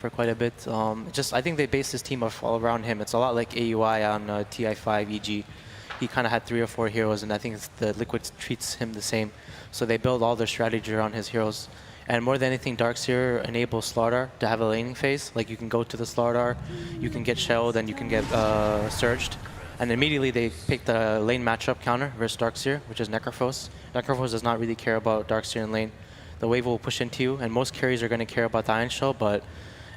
for quite a bit. I think they based his team off all around him. It's a lot like AUI on TI7 EG. He kind of had 3 or 4 heroes, and I think the Liquid treats him the same. So they build all their strategy around his heroes. And more than anything, Darkseer enables Slardar to have a laning phase. Like you can go to the Slardar, you can get shelled, and you can get surged. And immediately they pick the lane matchup counter versus Darkseer, which is Necrophos. Necrophos does not really care about Darkseer in lane. The wave will push into you, and most carries are going to care about the Iron Shell, but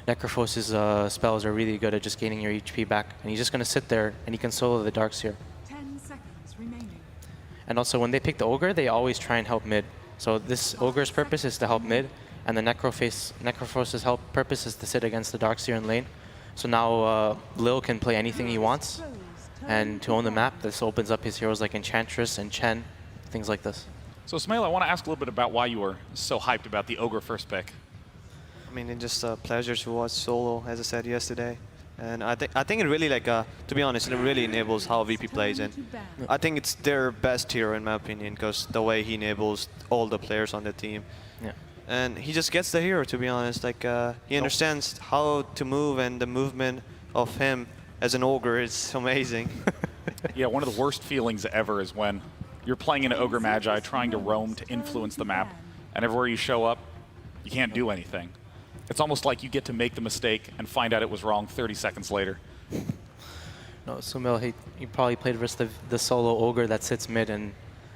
Necrophos' spells are really good at just gaining your HP back. And he's just going to sit there, and he can solo the Darkseer. 10 seconds remaining. And also, when they pick the Ogre, they always try and help mid. So this Ogre's purpose is to help mid, and the Necrophos' purpose is to sit against the Darkseer in lane. So now Lil can play anything he wants, and to own the map, this opens up his heroes like Enchantress and Chen, things like this. So Smail, I want to ask a little bit about why you were so hyped about the Ogre first pick. I mean, it's just a pleasure to watch solo, as I said yesterday. And I think it really, like, to be honest, it really enables how VP plays. And I think it's their best hero, in my opinion, because the way he enables all the players on the team. Yeah. And he just gets the hero, to be honest. Like, he understands how to move, and the movement of him as an Ogre is amazing. Yeah, one of the worst feelings ever is when you're playing an Ogre Magi trying to roam to influence the map, and everywhere you show up, you can't do anything. It's almost like you get to make the mistake and find out it was wrong 30 seconds later. No, Sumil, he probably played versus the solo Ogre that sits mid and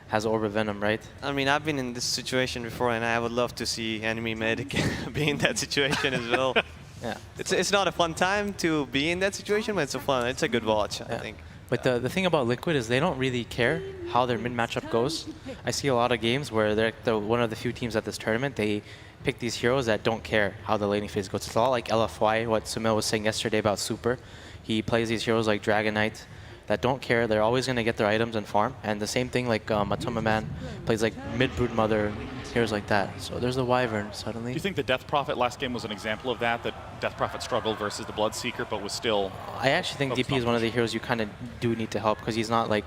has Orb of Venom, right? I mean, I've been in this situation before, and I would love to see enemy mid be in that situation as well. Yeah. It's not a fun time to be in that situation, but it's a good watch, I think. But the thing about Liquid is they don't really care how their mid matchup goes. I see a lot of games where they're one of the few teams at this tournament, they pick these heroes that don't care how the laning phase goes. It's a lot like LFY, what Sumil was saying yesterday about Super. He plays these heroes like Dragon Knight that don't care. They're always going to get their items and farm. And the same thing like Matoma Man plays like mid Broodmother, heroes like that. So there's the Wyvern suddenly. Do you think the Death Prophet last game was an example of that Death Prophet struggled versus the Bloodseeker, but was still... I actually think DP is one of the heroes you kind of do need to help, because he's not like...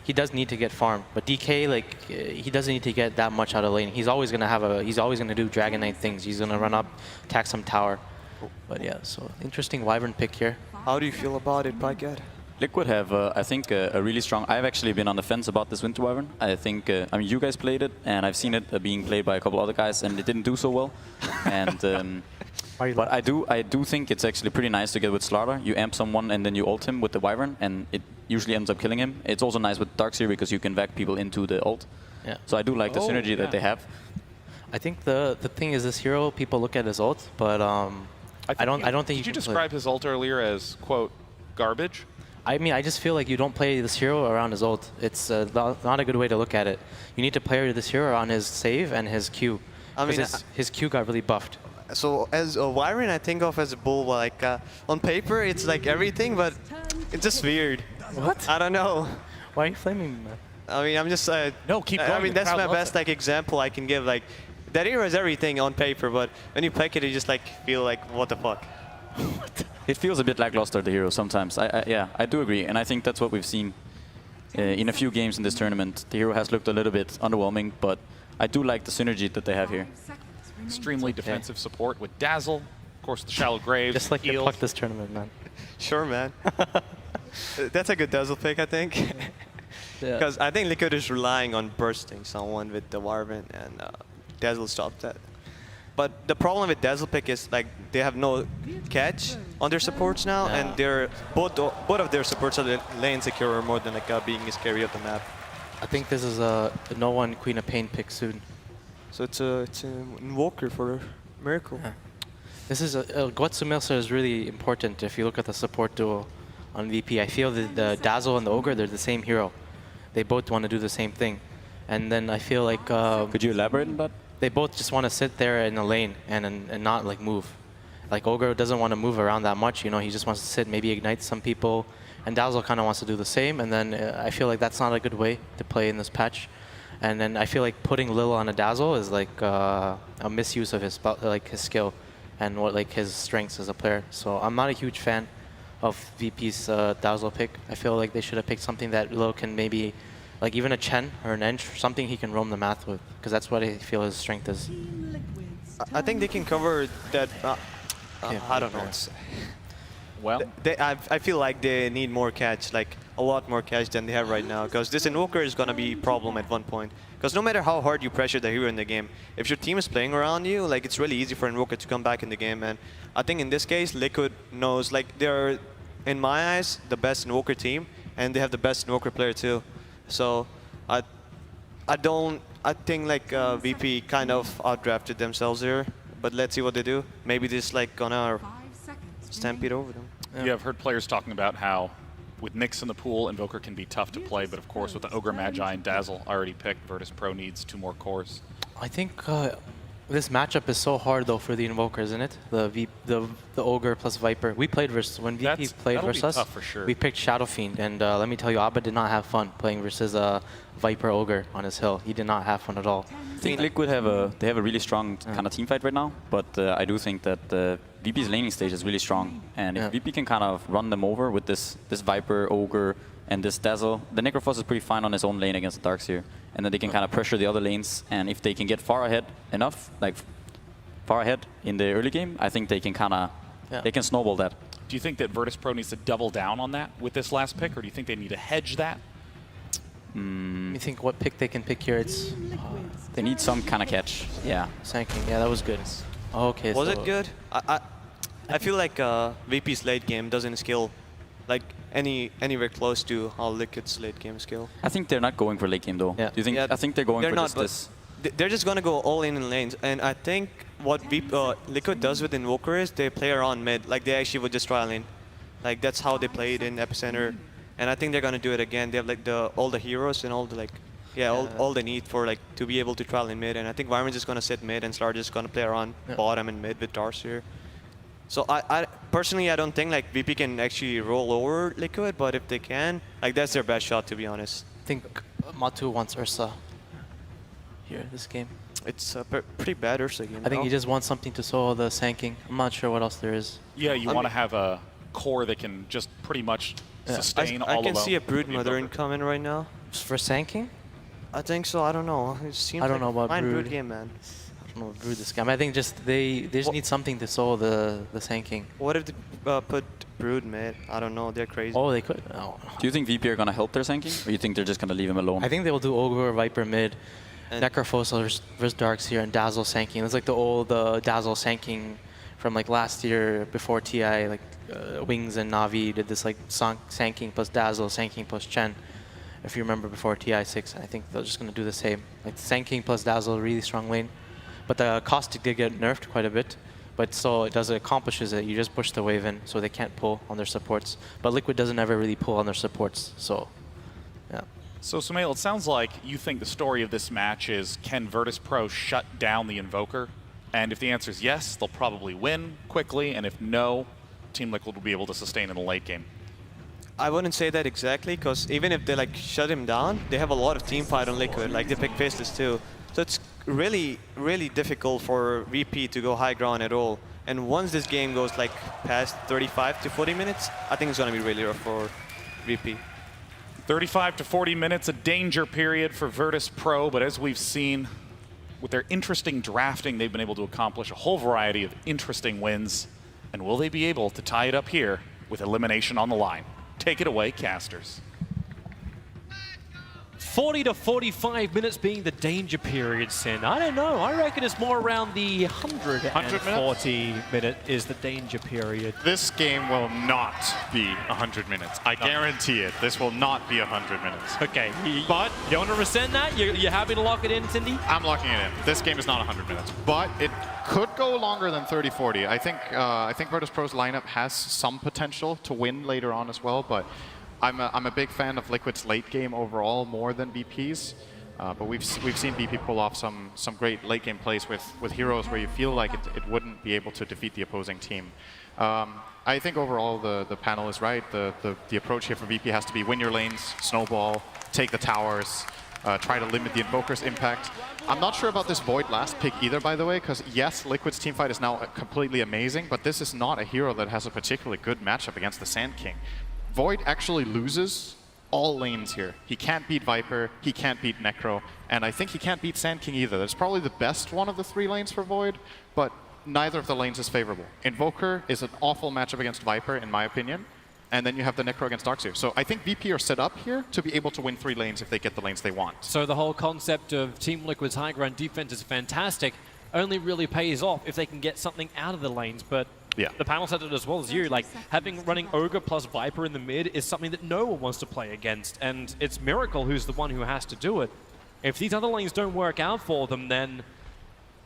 He does need to get farmed, but DK, like, he doesn't need to get that much out of lane. He's always going to have he's always going to do Dragon Knight things. He's going to run up, attack some tower. But yeah, so interesting Wyvern pick here. How do you feel about it, Baguette? Liquid have, I think, a really strong... I've actually been on the fence about this Winter Wyvern. I think, I mean, you guys played it, and I've seen it being played by a couple other guys, and it didn't do so well. And but I do think it's actually pretty nice to get with Slardar. You amp someone, and then you ult him with the Wyvern, and it usually ends up killing him. It's also nice with Darkseer because you can vac people into the ult. Yeah. So I do like the synergy that they have. I think the thing is this hero, people look at his ult, but I don't think Did you describe his ult earlier as, quote, garbage? I mean, I just feel like you don't play this hero around his ult. It's not a good way to look at it. You need to play this hero on his save and his Q. I mean, his Q got really buffed. So as a Wyvern, I think of as a bull. Like on paper, it's like everything, but it's just weird. What? I don't know. Why are you flaming me? I mean, I'm just. No, keep going. I mean, that's my best like example I can give. Like that hero is everything on paper, but when you pick it, you just like feel like what the fuck. It feels a bit lackluster, the hero, sometimes. Yeah, I do agree, and I think that's what we've seen in a few games in this tournament. The hero has looked a little bit underwhelming, but I do like the synergy that they have here. Extremely defensive support with Dazzle, of course the Shallow Graves. Just like you plucked this tournament, man. Sure, man. That's a good Dazzle pick, I think. Because I think Liquid is relying on bursting someone with the Wyvern, and Dazzle stopped that. But the problem with Dazzle pick is like they have no catch on their supports now, and they're both of their supports are lane secure more than like being scary of the map. I think this is a no one Queen of Pain pick soon. So it's an Invoker for Miracle. Yeah. This is Guatsumilsa is really important if you look at the support duo on VP. I feel that the Dazzle and the Ogre, they're the same hero. They both want to do the same thing. And then I feel like... Could you elaborate on that? They both just want to sit there in the lane and not like move. Like Ogre doesn't want to move around that much, you know, he just wants to sit, maybe ignite some people. And Dazzle kind of wants to do the same, and then I feel like that's not a good way to play in this patch. And then I feel like putting Lil on a Dazzle is like a misuse of his his skill and what like his strengths as a player. So I'm not a huge fan of VP's Dazzle pick. I feel like they should have picked something that Lil can maybe, like even a Chen or an Ench, something he can roam the math with, because that's what I feel his strength is. I think they can cover that. I don't know what to say. Well, I feel like they need more catch, like a lot more catch than they have right now. Because this Invoker is gonna be a problem at one point. Because no matter how hard you pressure the hero in the game, if your team is playing around you, like it's really easy for Invoker to come back in the game. And I think in this case, Liquid knows, like they're, in my eyes, the best Invoker team, and they have the best Invoker player too. So I think like VP kind of outdrafted themselves here. But let's see what they do. Maybe this like gonna 5 seconds stampede remaining. over them. yeah, I've heard players talking about how with Nyx in the pool, Invoker can be tough to play, but of course with the Ogre Magi and Dazzle already picked, Virtus Pro needs 2 more cores. I think this matchup is so hard though for the Invoker, isn't it? The Ogre plus Viper. We played versus, when VP played that'll be versus us, tough for sure. we picked Shadow Fiend, and let me tell you, Abba did not have fun playing versus Viper Ogre on his hill. He did not have fun at all. I think Liquid have a really strong kind of team fight right now, but I do think that VP's laning stage is really strong, and if VP can kind of run them over with this Viper, Ogre, and this Dazzle, the Necrophos is pretty fine on his own lane against the Darkseer, and then they can kind of pressure the other lanes, and if they can get far ahead enough, like far ahead in the early game, I think they can kind of they can snowball that. Do you think that Virtus Pro needs to double down on that with this last pick, or do you think they need to hedge that? You think what pick they can pick here? It's They need some kind of catch. Yeah. Sanking. Yeah, that was good. Okay. Was so it good? I feel like VP's late game doesn't skill like anywhere close to how Liquid's late game skill. I think they're not going for late game though. Yeah. Do you think? Yeah, I think they're going they're for not, this. They're just gonna go all in lanes, and I think what Liquid does with Invoker is they play around mid, like they actually would just try lane, like that's how they played in Epicenter, and I think they're gonna do it again. They have like all the heroes and all the like, all they need for like to be able to trial in mid, and I think Vyron's just gonna sit mid and Slar just gonna play around bottom and mid with Darkseer. So I personally I don't think like VP can actually roll over Liquid, but if they can, like that's their best shot to be honest. I think Matu wants Ursa here this game. It's a pretty bad Ursa game. I think he just wants something to solo the Sanking. I'm not sure what else there is. Yeah, you want to have a core that can just pretty much sustain all I can alone see a Brood the Mother Invoker. incoming right now. For Sanking? I think so. I don't know. It seems I don't like know about fine Brood. game, man. I don't know what Brood this game. I think just they just need something to solo the Sanking. What if they put Brood mid? I don't know. They're crazy. Oh, they could. Oh. Do you think VP are gonna help their Sanking, or you think they're just gonna leave him alone? I think they will do Ogre or Viper mid, And Necrophos versus Darkseer, and Dazzle Sanking. It's like the old Dazzle Sanking from like last year before TI, like Wings and Navi did this like Sanking plus Dazzle, Sanking plus Chen. If you remember before TI6, I think they're just going to do the same. Like Sanking plus Dazzle, really strong lane. But the Caustic did get nerfed quite a bit. But so it accomplishes it. You just push the wave in, so they can't pull on their supports. But Liquid doesn't ever really pull on their supports, so yeah. So Sumail, it sounds like you think the story of this match is, can Virtus Pro shut down the Invoker? And if the answer is yes, they'll probably win quickly, and if no, Team Liquid will be able to sustain in the late game. I wouldn't say that exactly, because even if they like shut him down, they have a lot of team fight on Liquid. Like they pick Faceless too, so it's really difficult for VP to go high ground at all. And once this game goes like past 35 to 40 minutes, I think it's gonna be really rough for VP. 35 to 40 minutes, a danger period for Virtus Pro, but as we've seen, with their interesting drafting, they've been able to accomplish a whole variety of interesting wins. And will they be able to tie it up here with elimination on the line? Take it away, casters. 40 to 45 minutes being the danger period, Sin. I don't know. I reckon it's more around the 140 minute is the danger period. This game will not be 100 minutes. I guarantee it. This will not be 100 minutes. Okay, but you don't want to rescind that? You're happy to lock it in, Cindy? I'm locking it in. This game is not 100 minutes, but it could go longer than 30-40. I think Virtus Pro's lineup has some potential to win later on as well, but I'm a big fan of Liquid's late game overall more than VP's. But we've seen VP pull off some great late game plays with heroes where you feel like it wouldn't be able to defeat the opposing team. I think overall the panel is right. The approach here for VP has to be win your lanes, snowball, take the towers, try to limit the Invoker's impact. I'm not sure about this Void last pick either, by the way, because yes, Liquid's teamfight is now completely amazing, but this is not a hero that has a particularly good matchup against the Sand King. Void actually loses all lanes here. He can't beat Viper, he can't beat Necro, and I think he can't beat Sand King either. That's probably the best one of the 3 lanes for Void, but neither of the lanes is favorable. Invoker is an awful matchup against Viper, in my opinion. And then you have the Necro against Darkseer. So I think VP are set up here to be able to win 3 lanes if they get the lanes they want. So the whole concept of Team Liquid's high ground defense is fantastic. Only really pays off if they can get something out of the lanes. But yeah, the panel said it as well as you. Like, running Ogre plus Viper in the mid is something that no one wants to play against. And it's Miracle who's the one who has to do it. If these other lanes don't work out for them, then,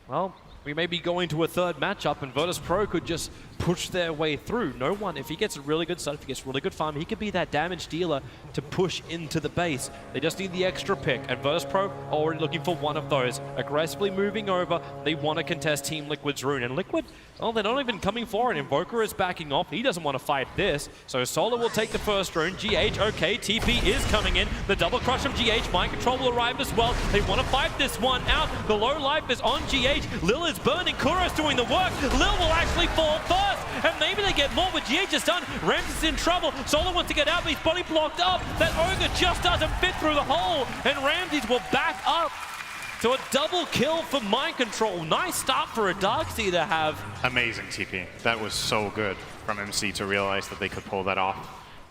well, we may be going to a third matchup, and Virtus.pro could just push their way through. No one, if he gets a really good start, if he gets really good farm, he could be that damage dealer to push into the base. They just need the extra pick, and Virtus.pro are already looking for one of those. Aggressively moving over, they want to contest Team Liquid's rune. And Liquid, well, they're not even coming forward. Invoker is backing off. He doesn't want to fight this. So Solo will take the first rune. GH, okay, TP is coming in. The double crush from GH. Mind control will arrive as well. They want to fight this one out. The low life is on GH. Lil is burning. Kuro's doing the work. Lil will actually fall first. And maybe they get more, but GH is done. Ramsey's in trouble. Solo wants to get out, but he's body blocked up. That Ogre just doesn't fit through the hole. And Ramsey's will back up. So a double kill for Mind Control. Nice start for a Darkseer to have. Amazing TP. That was so good from MC to realize that they could pull that off,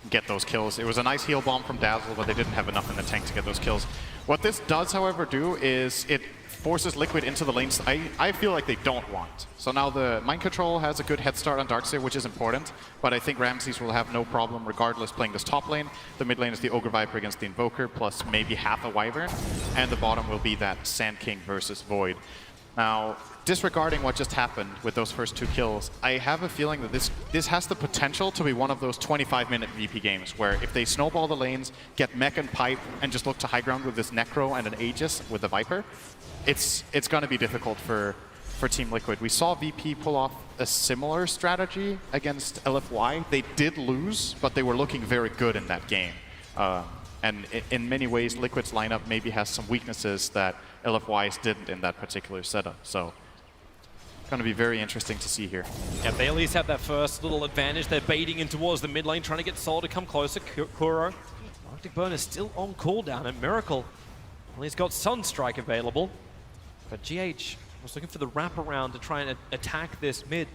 get those kills. It was a nice heal bomb from Dazzle, but they didn't have enough in the tank to get those kills. What this does, however, do is it forces Liquid into the lanes I feel like they don't want. So now the Mind Control has a good head start on Darkseer, which is important, but I think Ramses will have no problem regardless playing this top lane. The mid lane is the Ogre Viper against the Invoker, plus maybe half a Wyvern, and the bottom will be that Sand King versus Void. Now, disregarding what just happened with those first 2 kills, I have a feeling that this has the potential to be one of those 25-minute VP games where if they snowball the lanes, get mech and pipe, and just look to high ground with this Necro and an Aegis with the Viper, it's going to be difficult for Team Liquid. We saw VP pull off a similar strategy against LFY. They did lose, but they were looking very good in that game. And in many ways, Liquid's lineup maybe has some weaknesses that LFY's didn't in that particular setup. So it's going to be very interesting to see here. Yeah, they at least have that first little advantage. They're baiting in towards the mid lane, trying to get Soul to come closer. Kuro. Arctic Burn is still on cooldown, and Miracle, well, he's got Sunstrike available. But GH was looking for the wraparound to try and attack this mid.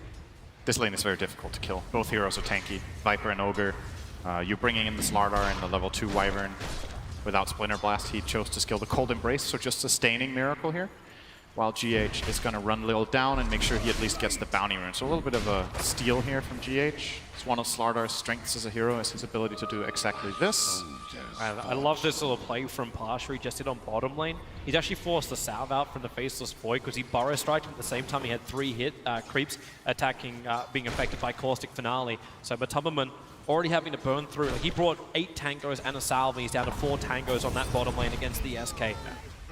This lane is very difficult to kill. Both heroes are tanky. Viper and Ogre. You're bringing in the Slardar and the level 2 Wyvern. Without Splinter Blast, he chose to skill the Cold Embrace, so just sustaining Miracle here. While GH is going to run Lil down and make sure he at least gets the bounty rune. So a little bit of a steal here from GH. It's one of Slardar's strengths as a hero, is his ability to do exactly this. I love this little play from Pasha. He just did on bottom lane. He's actually forced the salve out from the Faceless Void because he burrow striked him at the same time. He had 3 creeps attacking, being affected by Caustic Finale. So Matumberman already having to burn through. Like, he brought 8 tangos and a salve, and he's down to 4 tangos on that bottom lane against the SK.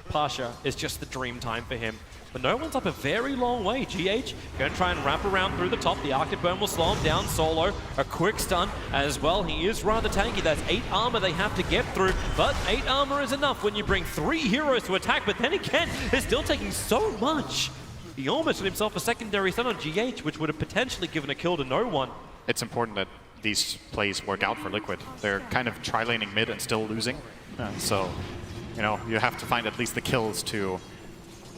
Pasha is just the dream time for him. But no one's up a very long way. GH going to try and wrap around through the top. The Arctic Burn will slow him down. Solo, a quick stun as well. He is rather tanky. That's 8 armor they have to get through. But 8 armor is enough when you bring 3 heroes to attack. But then again, they're still taking so much. He almost had himself a secondary stun on GH, which would have potentially given a kill to no one. It's important that these plays work out for Liquid. They're kind of tri-laning mid and still losing. So, you know, you have to find at least the kills to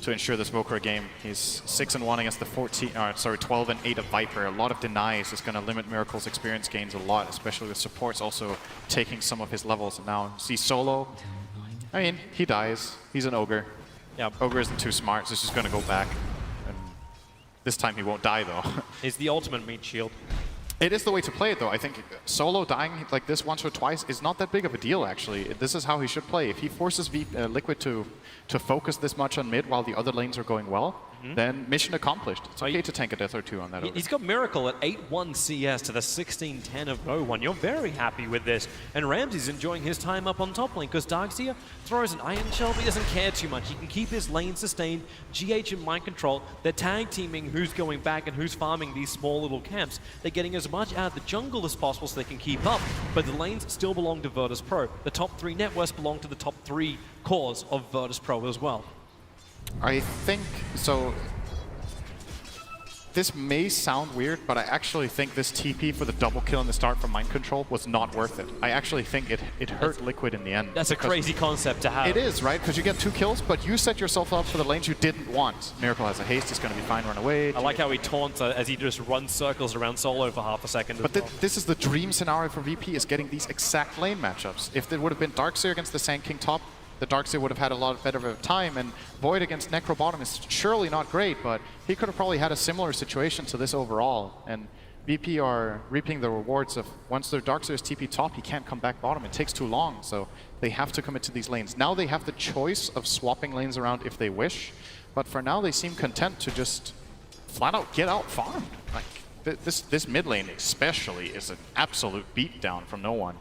ensure this Vokra game. He's 6-1 against the 12 and 8 of Viper. A lot of denies is going to limit Miracle's experience gains a lot, especially with supports also taking some of his levels. And now see Solo. I mean, he dies. He's an Ogre. Yeah. Ogre isn't too smart, so he's just going to go back. And this time he won't die though. He's the ultimate meat shield. It is the way to play it, though. I think Solo dying like this once or twice is not that big of a deal, actually. This is how he should play. If he forces Liquid to focus this much on mid while the other lanes are going well, then mission accomplished. It's okay to tank a death or 2 on that. He's got Miracle at 8-1 CS to the 16-10 of no one. You're very happy with this. And Ramsey's enjoying his time up on top lane because Darkseer throws an Iron Shell, but he doesn't care too much. He can keep his lane sustained. GH and Mind Control, they're tag teaming who's going back and who's farming these small little camps. They're getting as much out of the jungle as possible so they can keep up, but the lanes still belong to Virtus.pro. The top 3 networks belong to the top 3 cores of Virtus.pro as well. I think so. This may sound weird, but I actually think this TP for the double kill in the start from Mind Control was not worth it. I actually think it hurt Liquid in the end. That's a crazy concept to have. It is, right? Because you get 2 kills, but you set yourself up for the lanes you didn't want. Miracle has a haste, he's going to be fine, run away. I like how he taunts as he just runs circles around Solo for half a second. But this is the dream scenario for VP, is getting these exact lane matchups. If there would have been Darkseer against the Sand King top, the Darkseer would have had a lot better of a time, and Void against Necro bottom is surely not great, but he could have probably had a similar situation to this overall. And VP are reaping the rewards of once their Darkseer is TP top, he can't come back bottom. It takes too long, so they have to commit to these lanes. Now they have the choice of swapping lanes around if they wish, but for now they seem content to just flat out get out farmed. Like this mid lane especially is an absolute beatdown from no one.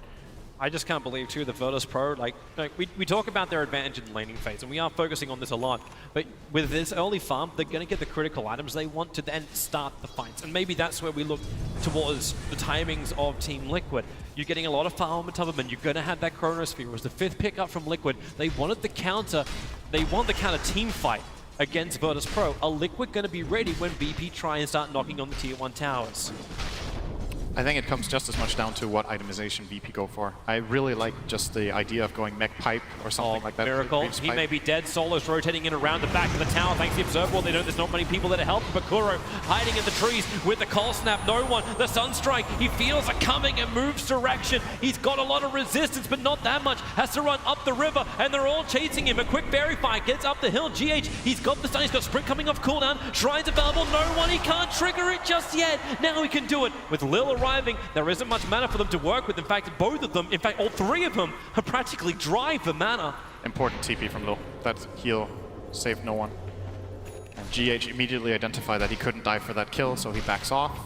I just can't believe, too, the Virtus Pro, like we talk about their advantage in the laning phase, and we are focusing on this a lot, but with this early farm, they're going to get the critical items they want to then start the fights, and maybe that's where we look towards the timings of Team Liquid. You're getting a lot of farm on top of them, and you're going to have that Chronosphere. It was the 5th pickup from Liquid. They wanted the counter, team fight against Virtus Pro. Are Liquid going to be ready when BP try and start knocking on the Tier 1 towers? I think it comes just as much down to what itemization VP go for. I really like just the idea of going mech pipe or something like that. Miracle, he may be dead. Solo's rotating in around the back of the tower thanks to the Observer Wall. They know there's not many people there to help. But Kuro hiding in the trees with the Cold Snap. No one. The Sunstrike, he feels it coming and moves direction. He's got a lot of resistance, but not that much. Has to run up the river, and they're all chasing him. A quick fairy fight gets up the hill. GH, he's got the stun. He's got Sprint coming off cooldown. Shrines available. No one. He can't trigger it just yet. Now he can do it. With Lil arriving, there isn't much mana for them to work with. In fact, both of them, in fact, all 3 of them are practically dry for mana. Important TP from Lil. That heal saved no one. And GH immediately identified that he couldn't die for that kill, so he backs off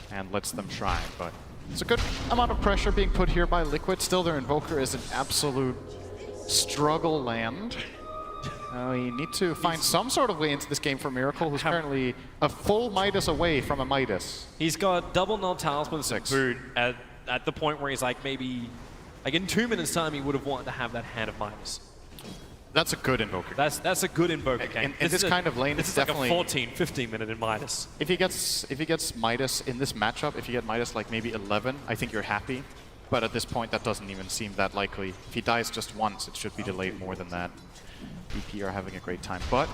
and lets them try. But it's a good amount of pressure being put here by Liquid. Still, their Invoker is an absolute struggle land. We need to find some sort of way into this game for Miracle, who's currently a full Midas away from a Midas. He's got double null talisman 6 boot at the point where he's like maybe, like in 2 minutes time he would have wanted to have that hand of Midas. That's a good Invoker. That's a good Invoker game. In this kind of lane, it's definitely like a 14, 15 minute in Midas. If he gets Midas in this matchup, if you get Midas like maybe 11, I think you're happy. But at this point, that doesn't even seem that likely. If he dies just once, it should be delayed more than that. BP are having a great time, but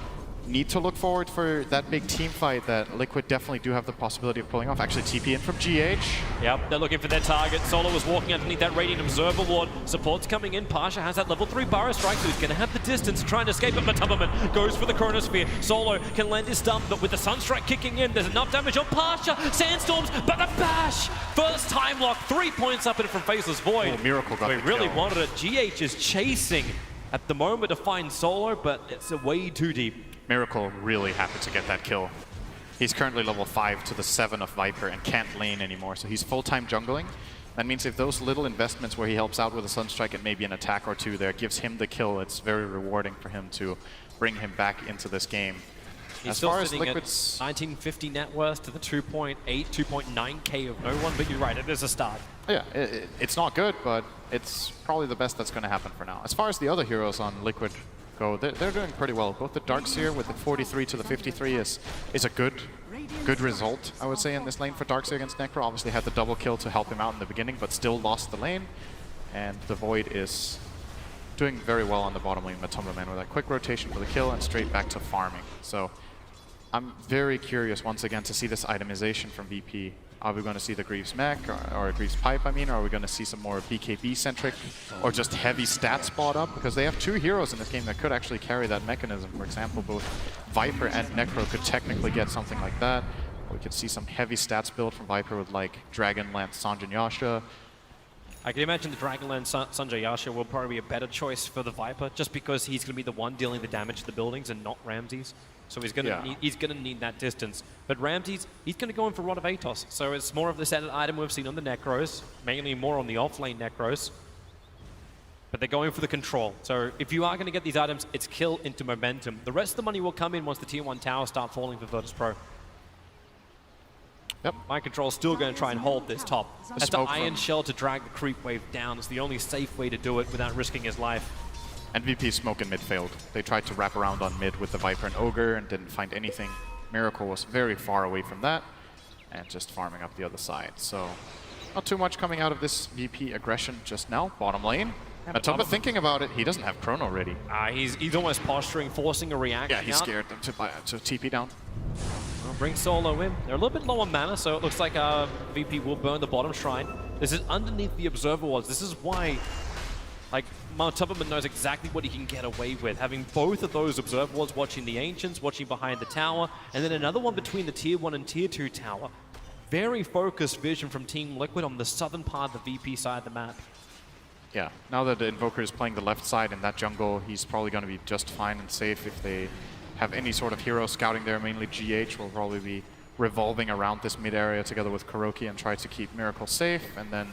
need to look forward for that big team fight that Liquid definitely do have the possibility of pulling off. Actually, TP in from GH. Yep, they're looking for their target. Solo was walking underneath that Radiant Observer Ward. Support's coming in. Pasha has that level 3 Burrow Strike, so he's going to have the distance trying to escape, but Matumberman goes for the Chronosphere. Solo can land his stun, but with the Sunstrike kicking in, there's enough damage on Pasha. Sandstorms, but the bash! First time lock, 3 points up in from Faceless Void. Oh, Miracle got We the really kill. wanted it. GH is chasing at the moment to find Solo, but it's way too deep. Miracle really happy to get that kill. He's currently level 5 to the 7 of Viper and can't lane anymore, so he's full-time jungling. That means if those little investments where he helps out with a Sunstrike and maybe an attack or 2 there gives him the kill, it's very rewarding for him to bring him back into this game. He's as still far as sitting Liquid's... at 1950 net worth to the 2.8, 2.9k of no one, but you're right, it is a start. Yeah, it's not good, but it's probably the best that's going to happen for now. As far as the other heroes on Liquid go, they're doing pretty well. Both the Darkseer with the 43 to the 53 is a good result, I would say, in this lane for Darkseer against Necro. Obviously had the double kill to help him out in the beginning, but still lost the lane. And the Void is doing very well on the bottom lane, Matumberman, with that quick rotation for the kill and straight back to farming. So I'm very curious once again to see this itemization from VP. Are we going to see the Greaves mech or Greaves pipe, I mean, or are we going to see some more BKB-centric or just heavy stat spot up? Because they have 2 heroes in this game that could actually carry that mechanism. For example, both Viper and Necro could technically get something like that. We could see some heavy stats build from Viper with like Dragonlance Sanjay Yasha. I can imagine the Dragonlance Sanjay Yasha will probably be a better choice for the Viper, just because he's going to be the one dealing the damage to the buildings and not Ramses. So he's going to need that distance. But Ramses, he's going to go in for Rod of Atos. So it's more of the standard item we've seen on the Necros, mainly more on the offlane Necros. But they're going for the control. So if you are going to get these items, it's kill into momentum. The rest of the money will come in once the Tier 1 towers start falling for Virtus Pro. Yep. Mind Control is still going to try and hold this top. That's the smoke Iron from- Shell to drag the creep wave down. It's the only safe way to do it without risking his life. And VP's smoke in mid failed. They tried to wrap around on mid with the Viper and Ogre and didn't find anything. Miracle was very far away from that and just farming up the other side. So not too much coming out of this VP aggression just now. Bottom lane. Matoma thinking about it. He doesn't have Chrono ready. He's almost posturing, forcing a reaction. Yeah, he's out. scared to TP down. Well, bring Solo in. They're a little bit low on mana, so it looks like VP will burn the bottom shrine. This is underneath the Observer Wards. This is why, like, Matoma knows exactly what he can get away with. Having both of those Observer Wards watching the Ancients, watching behind the tower, and then another one between the Tier 1 and Tier 2 tower. Very focused vision from Team Liquid on the southern part of the VP side of the map. Yeah, now that the Invoker is playing the left side in that jungle, he's probably going to be just fine and safe. If they have any sort of hero scouting there, mainly GH will probably be revolving around this mid area together with Kuroki and try to keep Miracle safe. And then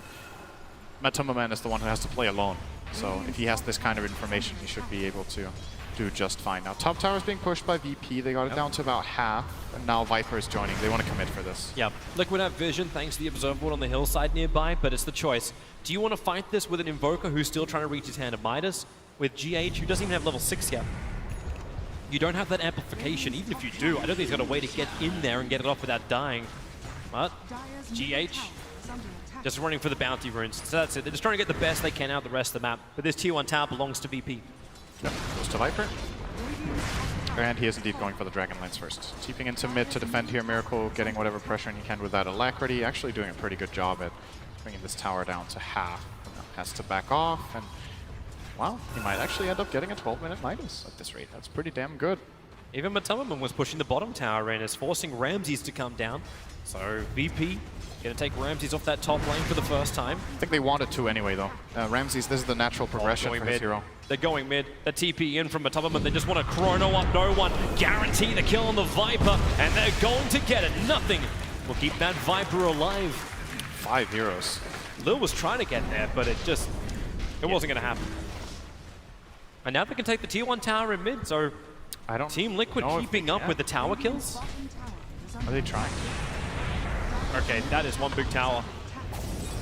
Matoma is the one who has to play alone. So if he has this kind of information, he should be able to do just fine. Now top tower is being pushed by VP. They got it down to about half, and now Viper is joining. They want to commit for this. Yeah, Liquid have vision thanks to the Observer Ward on the hillside nearby, but it's the choice. Do you want to fight this with an Invoker who's still trying to reach his hand of Midas, with GH who doesn't even have level 6 yet? You don't have that amplification. Even if you do, I don't think he's got a way to get in there and get it off without dying. But GH just running for the bounty runes. So that's it. They're just trying to get the best they can out of the rest of the map. But this Tier 1 tower belongs to VP. Yep, goes to Viper. And he is indeed going for the Dragonlance first. Keeping into mid to defend here. Miracle getting whatever pressure he can with that alacrity. Actually doing a pretty good job at bringing this tower down to half. Has to back off, and wow, he might actually end up getting a 12-minute Midas at this rate. That's pretty damn good. Even Matoma was pushing the bottom tower in, is forcing Ramses to come down. So VP gonna take Ramses off that top lane for the first time. I think they wanted to anyway, though. Ramses, this is the natural progression for his hero. They're going mid. The TP in from Matoma, they just want to chrono up no one. Guarantee the kill on the Viper, and they're going to get it. Nothing will keep that Viper alive. 5 heroes. Lil was trying to get there, but it wasn't going to happen. And now they can take the Tier 1 tower in mid, so Team Liquid keeping up with the tower kills. Are they trying? Okay, that is one big tower.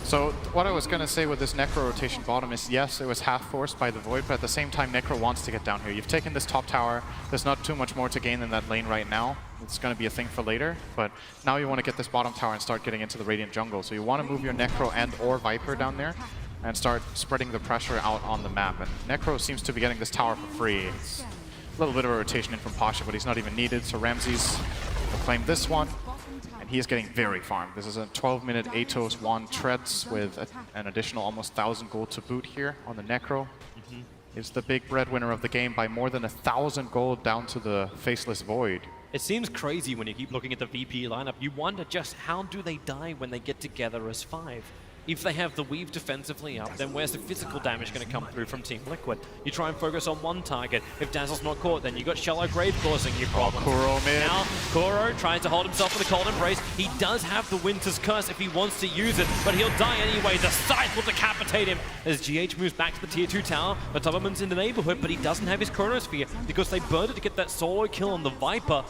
So what I was going to say with this Necro rotation bottom is, yes, it was half forced by the Void, but at the same time, Necro wants to get down here. You've taken this top tower. There's not too much more to gain in that lane right now. It's going to be a thing for later, but now you want to get this bottom tower and start getting into the Radiant jungle. So you want to move your Necro and or Viper down there and start spreading the pressure out on the map. And Necro seems to be getting this tower for free. It's a little bit of a rotation in from Pasha, but he's not even needed. So Ramses will claim this one. He is getting very farmed. This is a 12-minute Atos 1 Treads with an additional almost 1,000 gold to boot here on the Necro. Is the big breadwinner of the game by more than 1,000 gold down to the Faceless Void. It seems crazy when you keep looking at the VP lineup. You wonder just how do they die when they get together as 5? If they have the weave defensively up, then where's the physical damage going to come through from Team Liquid? You try and focus on one target. If Dazzle's not caught, then you got Shallow Grave causing you problems. Kuro mid. Now, Kuro trying to hold himself in the Cold Embrace. He does have the Winter's Curse if he wants to use it, but he'll die anyway. The Scythe will decapitate him as GH moves back to the Tier 2 tower. But Tubberman's in the neighborhood, but he doesn't have his Chronosphere because they burned it to get that solo kill on the Viper.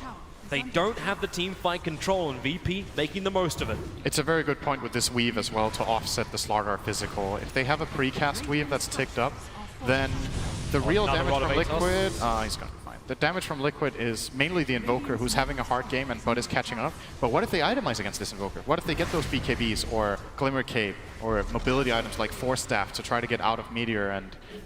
They don't have the team fight control, and VP making the most of it. It's a very good point with this weave as well to offset the Slargar physical. If they have a precast weave that's ticked up, then the real damage from Liquid, he's gonna be fine. The damage from Liquid is mainly the Invoker who's having a hard game and Bud is catching up. But what if they itemize against this Invoker? What if they get those BKBs or Glimmer Cape or mobility items like Force Staff to try to get out of Meteor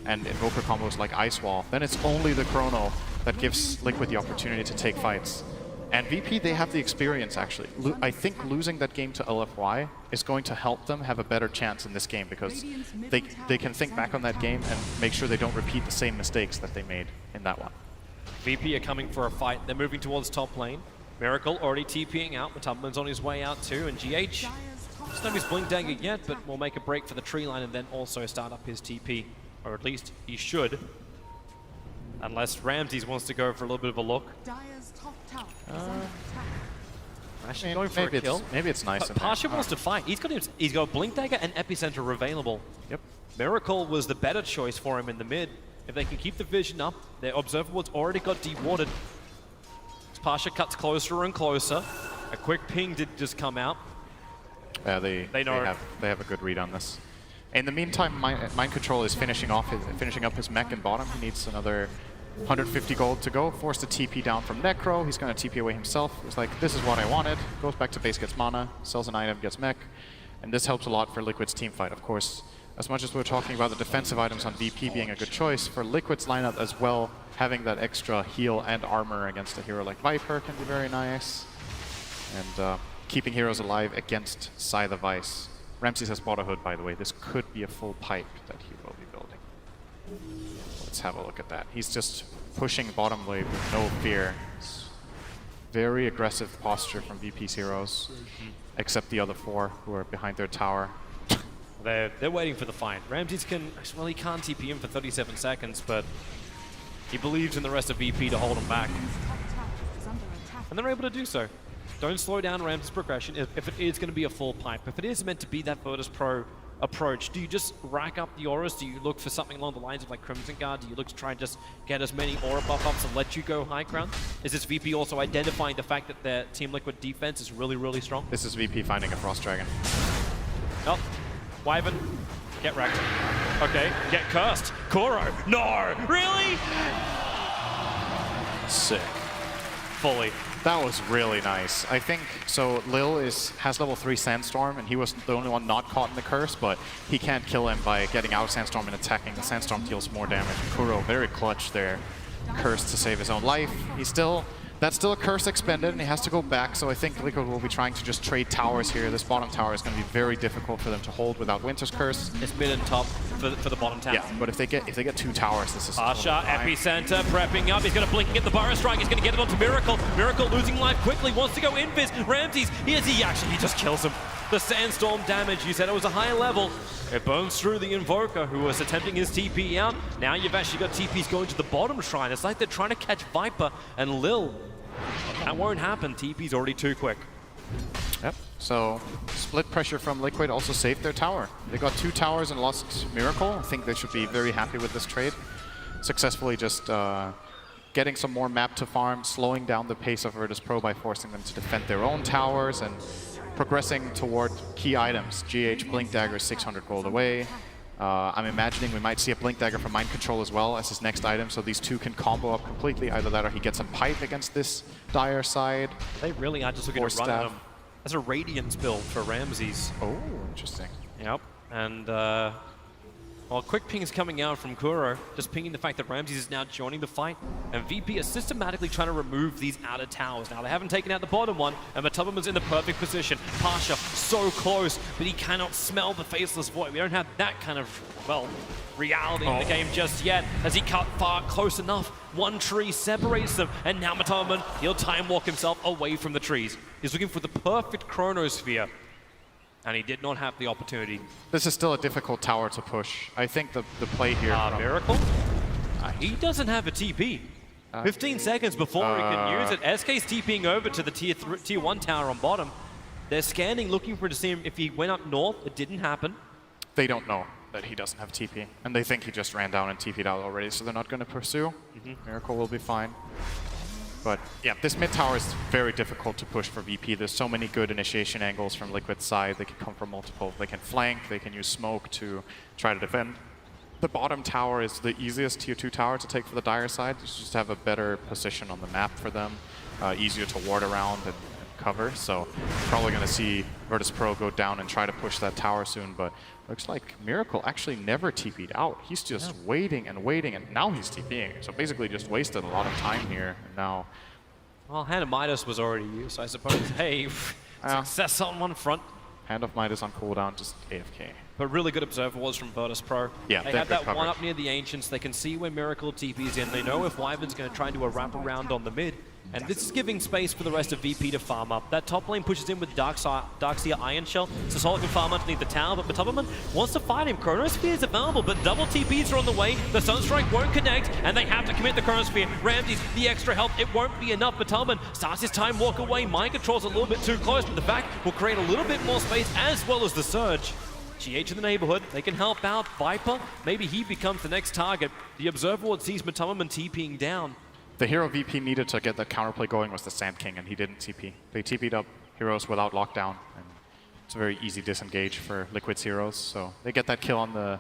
and Invoker combos like Ice Wall? Then it's only the Chrono that gives Liquid the opportunity to take fights. And VP, they have the experience, actually. I think losing that game to LFY is going to help them have a better chance in this game because they can think back on that game and make sure they don't repeat the same mistakes that they made in that one. VP are coming for a fight. They're moving towards top lane. Miracle already TPing out. Matubman's on his way out too. And GH, doesn't have his Blink Dagger yet, but will make a break for the tree line and then also start up his TP. Or at least he should. Unless Ramses wants to go for a little bit of a look. Actually going for a kill. Maybe it's nice. Pasha wants to fight. He's got Blink Dagger and Epicenter available. Yep. Miracle was the better choice for him in the mid. If they can keep the vision up, their Observer Ward's already got dewarded. Pasha cuts closer and closer. A quick ping did just come out. Yeah, they have a good read on this. In the meantime, Mind Control is finishing up his mech in bottom. He needs another 150 gold to go, forced to TP down from Necro. He's going to TP away himself. It's like, this is what I wanted. Goes back to base, gets mana, sells an item, gets mech. And this helps a lot for Liquid's team fight. Of course, as much as we're talking about the defensive items on VP being a good choice, for Liquid's lineup as well, having that extra heal and armor against a hero like Viper can be very nice. And keeping heroes alive against Scythe of Ice. Ramses has bought a hood, by the way. This could be a full pipe that he will be building. Let's have a look at that. He's just pushing bottom lane with no fear. It's very aggressive posture from VP's heroes, except the other 4 who are behind their tower. They're waiting for the fight. Ramses can, well, he can't TP him for 37 seconds, but he believes in the rest of VP to hold him back. Top tower is under attack. And they're able to do so. Don't slow down Ramses' progression if it is going to be a full pipe. If it is meant to be that Virtus Pro approach, do you just rack up the auras? Do you look for something along the lines of like Crimson Guard? Do you look to try and just get as many aura buff ups and let you go high ground? Is this VP also identifying the fact that their Team Liquid defense is really, really strong? This is VP finding a Frost Dragon. Oh, Wyvern, get wrecked. Okay, get cursed. Kuro, no, really? Sick. Fully. That was really nice. I think, so Lil has level 3 Sandstorm, and he was the only one not caught in the curse, but he can't kill him by getting out of Sandstorm and attacking. The Sandstorm deals more damage. Kuro, very clutch there. Curse to save his own life. That's still a curse expended, and he has to go back, so I think Liquid will be trying to just trade towers here. This bottom tower is going to be very difficult for them to hold without Winter's Curse. It's mid and top for the bottom tower. Yeah, but if they get 2 towers, this is Pasha, totally fine. Epicenter, prepping up. He's going to blink and get the Burrow Strike. He's going to get it onto Miracle. Miracle losing life quickly, wants to go invis. Ramses, he just kills him. The Sandstorm damage, you said it was a high level. It burns through the Invoker, who was attempting his TP out. Now you've actually got TPs going to the bottom shrine. It's like they're trying to catch Viper and Lil. That won't happen. TP's already too quick. Yep, so split pressure from Liquid also saved their tower. They got 2 towers and lost Miracle. I think they should be very happy with this trade. Successfully just getting some more map to farm, slowing down the pace of Virtus Pro by forcing them to defend their own towers and progressing toward key items. GH Blink Dagger is 600 gold away. I'm imagining we might see a Blink Dagger from Mind Control as well as his next item, so these 2 can combo up completely. Either that or he gets some pipe against this dire side. They really are just looking Or to run staff. at him. That's a Radiance build for Ramses. Oh, interesting. Yep, and well, quick ping is coming out from Kuro, just pinging the fact that Ramses is now joining the fight, and VP is systematically trying to remove these outer towers. Now, they haven't taken out the bottom one, and Matubman's in the perfect position. Pasha, so close, but he cannot smell the Faceless Void. We don't have that kind of, well, reality in the game just yet, as he cut far close enough. One tree separates them, and now Matubman, he'll time walk himself away from the trees. He's looking for the perfect Chronosphere, and he did not have the opportunity. This is still a difficult tower to push. I think the play here from Miracle? He doesn't have a TP. 15 seconds before he can use it. SK's TPing over to the tier 1 tower on bottom. They're scanning, looking for to see him if he went up north. It didn't happen. they don't know that he doesn't have TP, and they think he just ran down and TP'd out already, so they're not going to pursue. Miracle will be fine. But yeah, this mid tower is very difficult to push for VP. There's so many good initiation angles from Liquid's side. They can come from multiple. They can flank, they can use smoke to try to defend. The bottom tower is the easiest tier 2 tower to take for the Dire side. You just have a better position on the map for them, easier to ward around and cover. So probably going to see Virtus Pro go down and try to push that tower soon, but looks like Miracle actually never TP'd out. He's just waiting, and now he's TPing. So basically just wasted a lot of time here, and now... Well, Hand of Midas was already used, I suppose. Hey, success on one front. Hand of Midas on cooldown, just AFK. But really good observer was from Virtus Pro. Yeah, they have that one up near the Ancients. They can see where Miracle TP's in. They know if Wyvern's going to try and do a wraparound on the mid. And this is giving space for the rest of VP to farm up. That top lane pushes in with Darkseer Iron Shell, so Solid can farm underneath the tower, but Matubman wants to fight him. Chronosphere is available, but double TPs are on the way. The Sunstrike won't connect, and they have to commit the Chronosphere. Ramses, the extra help, it won't be enough. Matubman starts his time walk away. Mind Control's a little bit too close, but the back will create a little bit more space, as well as the Surge. GH in the neighborhood, they can help out. Viper, maybe he becomes the next target. The Observer Ward sees Matubman TPing down. The hero VP needed to get the counterplay going was the Sand King, and he didn't TP. They TP'd up heroes without lockdown, and it's a very easy disengage for Liquid's heroes. So they get that kill on the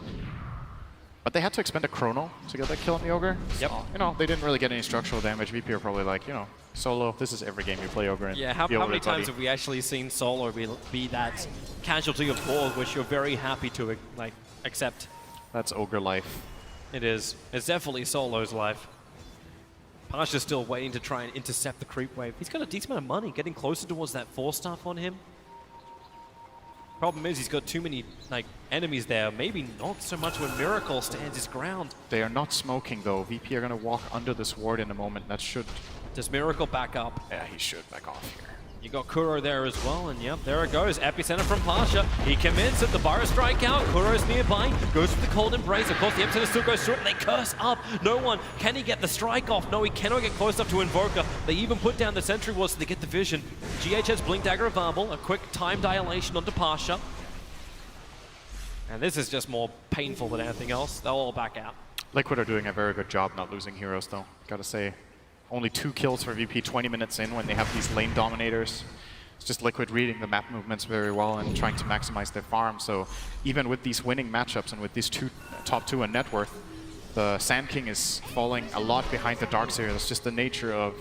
But they had to expend a chrono to get that kill on the Ogre. Yep. So, you know, they didn't really get any structural damage. VP are probably like, you know, solo, this is every game you play Ogre in. Yeah, how many times have we actually seen Solo be that casualty of board, which you're very happy to like accept? That's Ogre life. It is. It's definitely Solo's life. Pasha's still waiting to try and intercept the creep wave. He's got a decent amount of money, getting closer towards that 4-star on him. Problem is, he's got too many like enemies there. Maybe not so much when Miracle stands his ground. They are not smoking though. VP are going to walk under this ward in a moment. That should... Does Miracle back up? Yeah, he should back off here. You got Kuro there as well, and yep, there it goes. Epicenter from Pasha. He commits at the Burrow strike out. Kuro's nearby, goes for the cold embrace. Of course, the Epicenter still goes through it, and they curse up. No one. Can he get the strike off? No, he cannot get close enough to Invoker. They even put down the sentry ward so they get the vision. GH has Blink Dagger available, a quick time dilation onto Pasha. And this is just more painful than anything else. They'll all back out. Liquid are doing a very good job not losing heroes though. Gotta say. Only 2 kills for VP 20 minutes in when they have these lane dominators. It's just Liquid reading the map movements very well and trying to maximize their farm. So even with these winning matchups and with these top 2 in net worth, the Sand King is falling a lot behind the Darkseer. That's just the nature of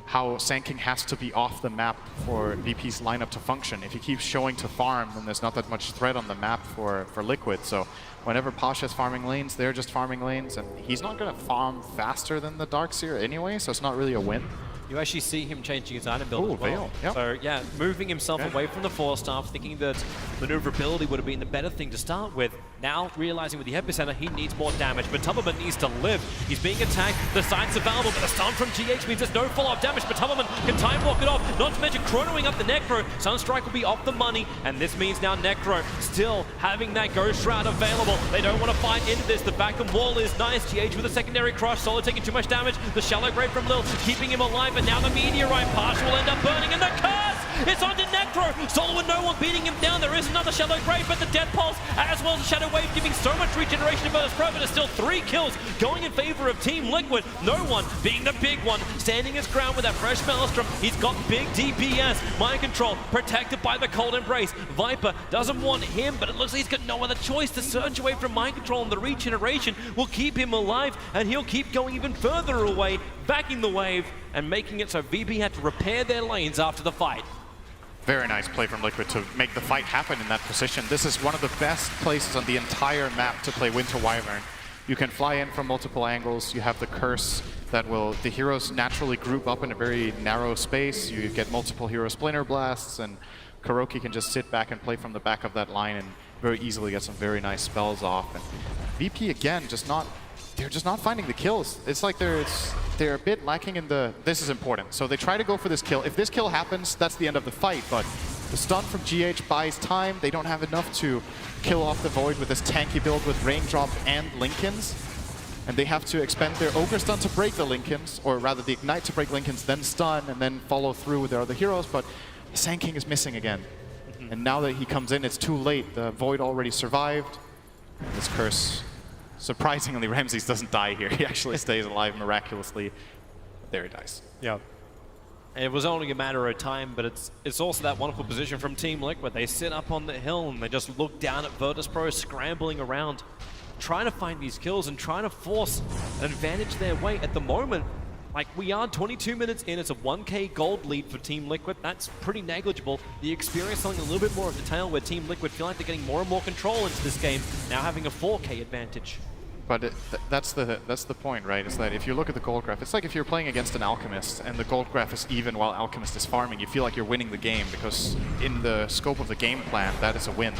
how Sand King has to be off the map for VP's lineup to function. If he keeps showing to farm, then there's not that much threat on the map for Liquid. So whenever Pasha's farming lanes, they're just farming lanes, and he's not going to farm faster than the Darkseer anyway, so it's not really a win. You actually see him changing his item build as well. Veil. Yep. So yeah, moving himself away from the 4-star, thinking that maneuverability would have been the better thing to start with. Now realizing with the Epicenter, he needs more damage, but Tubberman needs to live. He's being attacked, the sight's available, but the stun from GH means there's no follow-up damage, but Tubberman can time walk it off, not to mention chronoing up the Necro. Sunstrike will be off the money, and this means now Necro still having that Ghost Shroud available. They don't want to fight into this, the back and wall is nice. GH with a secondary crush, Solo taking too much damage, the Shallow Grave from Lil keeping him alive, and now the Meteorite Pass will end up burning, and the curse! It's onto Necro! Solo with no one beating him down. There is another Shallow Grave, but the Death Pulse, as well as the Shadow Wave, giving so much regeneration to Virtus Pro, but it's still 3 kills going in favor of Team Liquid. No one being the big one, standing his ground with that fresh Maelstrom. He's got big DPS, mind control, protected by the cold embrace. Viper doesn't want him, but it looks like he's got no other choice to surge away from mind control, and the regeneration will keep him alive, and he'll keep going even further away, backing the wave, and making it so VP had to repair their lanes after the fight. Very nice play from Liquid to make the fight happen in that position. This is one of the best places on the entire map to play Winter Wyvern. You can fly in from multiple angles. You have the curse that will, the heroes naturally group up in a very narrow space. You get multiple hero splinter blasts, and Kuroki can just sit back and play from the back of that line and very easily get some very nice spells off. And VP again, they're just not finding the kills. It's like they're a bit lacking in the, this is important. So they try to go for this kill. If this kill happens, that's the end of the fight, but the stun from GH buys time. They don't have enough to kill off the Void with this tanky build with Raindrop and Lincolns. And they have to expend their Ogre stun to break the Lincolns, or rather the Ignite to break Lincolns, then stun, and then follow through with their other heroes, but the Sand King is missing again. And now that he comes in, it's too late. The Void already survived. And this curse, surprisingly, Ramses doesn't die here. He actually stays alive miraculously. There he dies. Yeah. It was only a matter of time, but it's also that wonderful position from Team Liquid. They sit up on the hill and they just look down at Virtus Pro scrambling around, trying to find these kills and trying to force an advantage their way. At the moment, like, we are 22 minutes in, it's a 1k gold lead for Team Liquid. That's pretty negligible. The experience telling a little bit more of the tale where Team Liquid feel like they're getting more and more control into this game, now having a 4k advantage. But that's the point, right? Is that if you look at the gold graph, it's like if you're playing against an Alchemist and the gold graph is even while Alchemist is farming, you feel like you're winning the game because in the scope of the game plan, that is a win.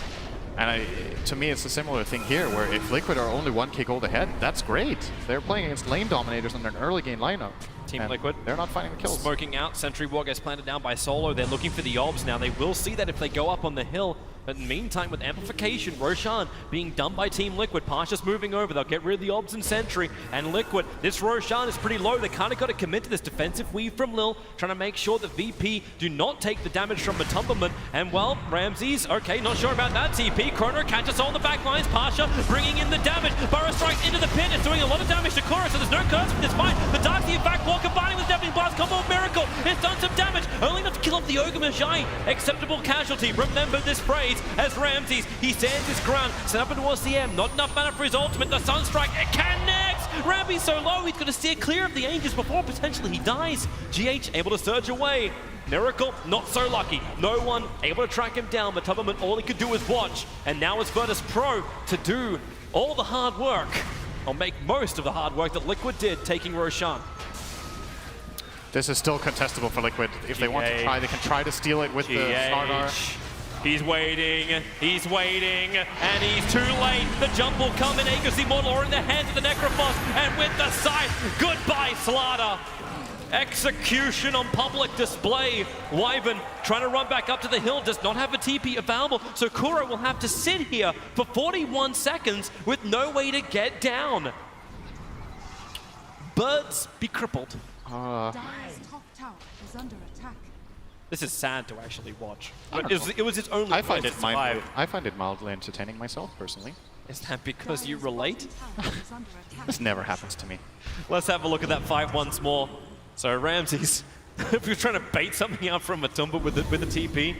And to me, it's a similar thing here, where if Liquid are only 1k gold ahead, that's great. They're playing against lane dominators in an early game lineup. Team Liquid, they're not finding the kills. Smoking out, Sentry War gets planted down by Solo. They're looking for the obs now. They will see that if they go up on the hill. But in the meantime, with amplification, Roshan being done by Team Liquid. Pasha's moving over. They'll get rid of the obs and Sentry. And Liquid, this Roshan is pretty low. They kind of got to commit to this defensive weave from Lil, trying to make sure that VP do not take the damage from Matumberman. And well, Ramses, okay, not sure about that. TP, Chrono catches all the back lines. Pasha bringing in the damage. Burrow strikes into the pit. It's doing a lot of damage to Kura, so there's no curse for this fight. The Darkseer backball combining with Deafening Blast combo of Miracle. It's done some damage, only enough to kill off the Ogre Magi. Acceptable casualty. Remember this phrase, trades as Ramses, he stands his ground, set up into OCM, not enough mana for his ultimate, the Sunstrike, it connects! Rampy's so low, he's gonna steer clear of the Aegis before potentially he dies. GH able to surge away. Miracle, not so lucky. No one able to track him down, but Tubberman, all he could do was watch. And now it's Virtus Pro to do all the hard work, or make most of the hard work that Liquid did, taking Roshan. This is still contestable for Liquid. If they want to try, they can try to steal it with the Slardar. He's waiting, and he's too late. The jump will come in. Aegis Immortal are in the hands of the Necrophos, and with the scythe, goodbye Slardar. Execution on public display. Wyvern trying to run back up to the hill, does not have a TP available, so Kuro will have to sit here for 41 seconds with no way to get down. Birds be crippled. Dire's top tower is under attack. This is sad to actually watch. But it was its only I find way it to survive. I find it mildly entertaining myself, personally. Is that because you relate? This never happens to me. Let's have a look at that fight once more. So Ramses, if you're trying to bait something out from Matumba with the TP,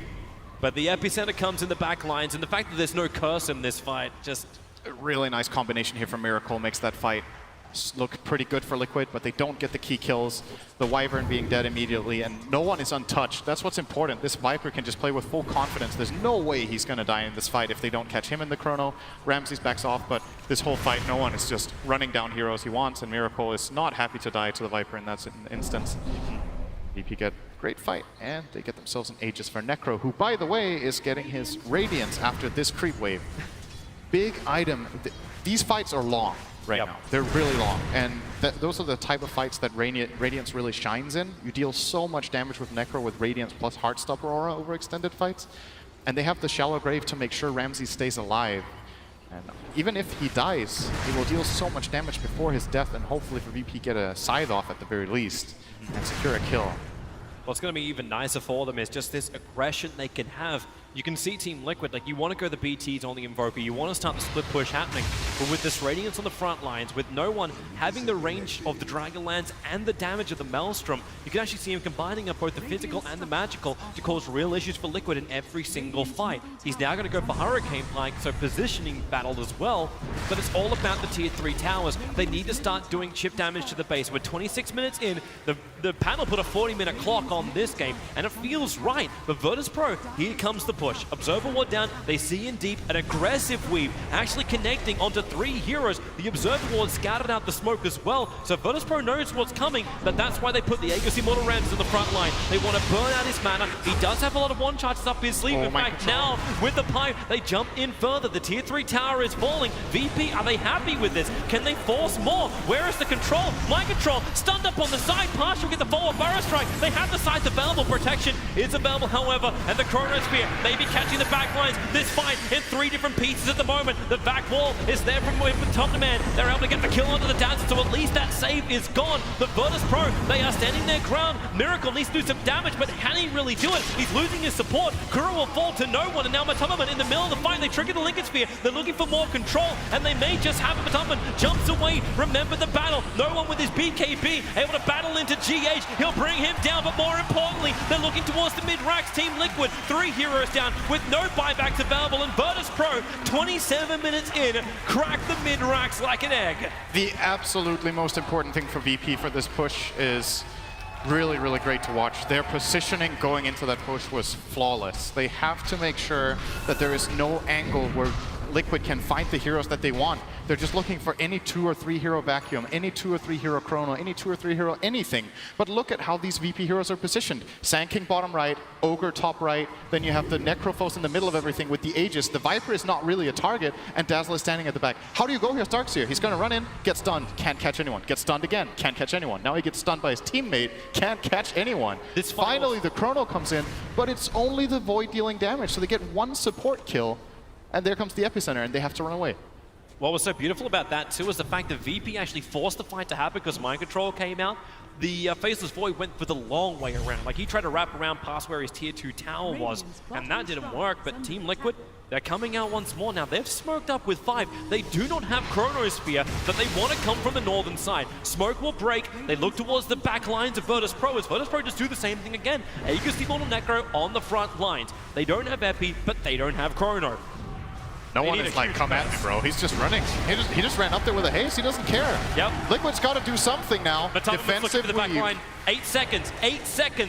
but the epicenter comes in the back lines, and the fact that there's no curse in this fight, just... A really nice combination here from Miracle makes that fight look pretty good for Liquid, but they don't get the key kills. The Wyvern being dead immediately, and no one is untouched. That's what's important. This Viper can just play with full confidence. There's no way he's going to die in this fight if they don't catch him in the chrono. Ramses backs off, but this whole fight, no one is just running down heroes he wants, and Miracle is not happy to die to the Viper in that instance. VP get great fight, and they get themselves an Aegis for Necro, who, by the way, is getting his Radiance after this creep wave. Big item. These fights are long right now. They're really long, and those are the type of fights that Radiance really shines in. You deal so much damage with Necro with Radiance plus Heartstopper Aura over extended fights, and they have the Shallow Grave to make sure Ramses stays alive. And even if he dies, he will deal so much damage before his death, and hopefully for VP get a Scythe off at the very least, and secure a kill. What's going to be even nicer for them is just this aggression they can have. You can see Team Liquid, like, you want to go the BTs on the Invoker, you want to start the split push happening, but with this Radiance on the front lines, with no one having the range of the Dragonlance and the damage of the Maelstrom, you can actually see him combining up both the physical and the magical to cause real issues for Liquid in every single fight. He's now going to go for Hurricane Plank, so positioning battle as well, but it's all about the tier 3 towers. They need to start doing chip damage to the base. We're 26 minutes in, the panel put a 40-minute clock on this game, and it feels right, but Virtus Pro, here comes the push. Observer Ward down, they see in deep, an aggressive weave, actually connecting onto 3 heroes. The Observer Ward scattered out the smoke as well, so Virtus Pro knows what's coming, but that's why they put the Aegis Immortal Ramses on the front line. They want to burn out his mana. He does have a lot of one charges up his sleeve. In fact, now, with the pipe, they jump in further. The tier 3 tower is falling. VP, are they happy with this? Can they force more? Where is the control? My control, stunned up on the side. Partial get the forward Burrow Strike. They have the sides available. Protection is available, however, and the Chronosphere maybe catching the back lines. This fight in 3 different pieces at the moment. The back wall is there from top to man. They're able to get the kill onto the dance, so at least that save is gone. The Virtus Pro, they are standing their ground. Miracle needs to do some damage, but can he really do it? He's losing his support. Kuro will fall to no one, and now Matumman in the middle of the fight. They trigger the Lincoln Sphere. They're looking for more control, and they may just have it. Matumman jumps away. Remember the battle. No one with his BKB able to battle into GH. He'll bring him down, but more importantly, they're looking towards the mid-racks. Team Liquid, 3 heroes down with no buybacks available, and Virtus Pro, 27 minutes in, crack the mid-racks like an egg. The absolutely most important thing for VP for this push is really, really great to watch. Their positioning going into that push was flawless. They have to make sure that there is no angle where Liquid can find the heroes that they want. They're just looking for any 2 or 3 hero vacuum, any 2 or 3 hero chrono, any 2 or 3 hero anything. But look at how these VP heroes are positioned. Sand King bottom right, Ogre top right, then you have the Necrophos in the middle of everything with the Aegis. The Viper is not really a target, and Dazzle is standing at the back. How do you go here? Darkseer, he's going to run in, get stunned, can't catch anyone. Get stunned again, can't catch anyone. Now he gets stunned by his teammate, can't catch anyone. Finally, the chrono comes in, but it's only the Void dealing damage, so they get 1 support kill, and there comes the epicenter, and they have to run away. What was so beautiful about that too was the fact that VP actually forced the fight to happen because Mind Control came out. The Faceless Void went for the long way around. Like, he tried to wrap around past where his tier 2 tower was, and that didn't work. But Team Liquid, they're coming out once more now. They've smoked up with 5. They do not have Chronosphere, but they want to come from the northern side. Smoke will break. They look towards the back lines of Virtus Pro as Virtus Pro just do the same thing again. Aegis Immortal Necro on the front lines. They don't have Epi, but they don't have Chrono. No one is like, come at me, bro. He's just running. He just ran up there with a haste. He doesn't care. Yep. Liquid's got to do something now. Defensive the back line. 8 seconds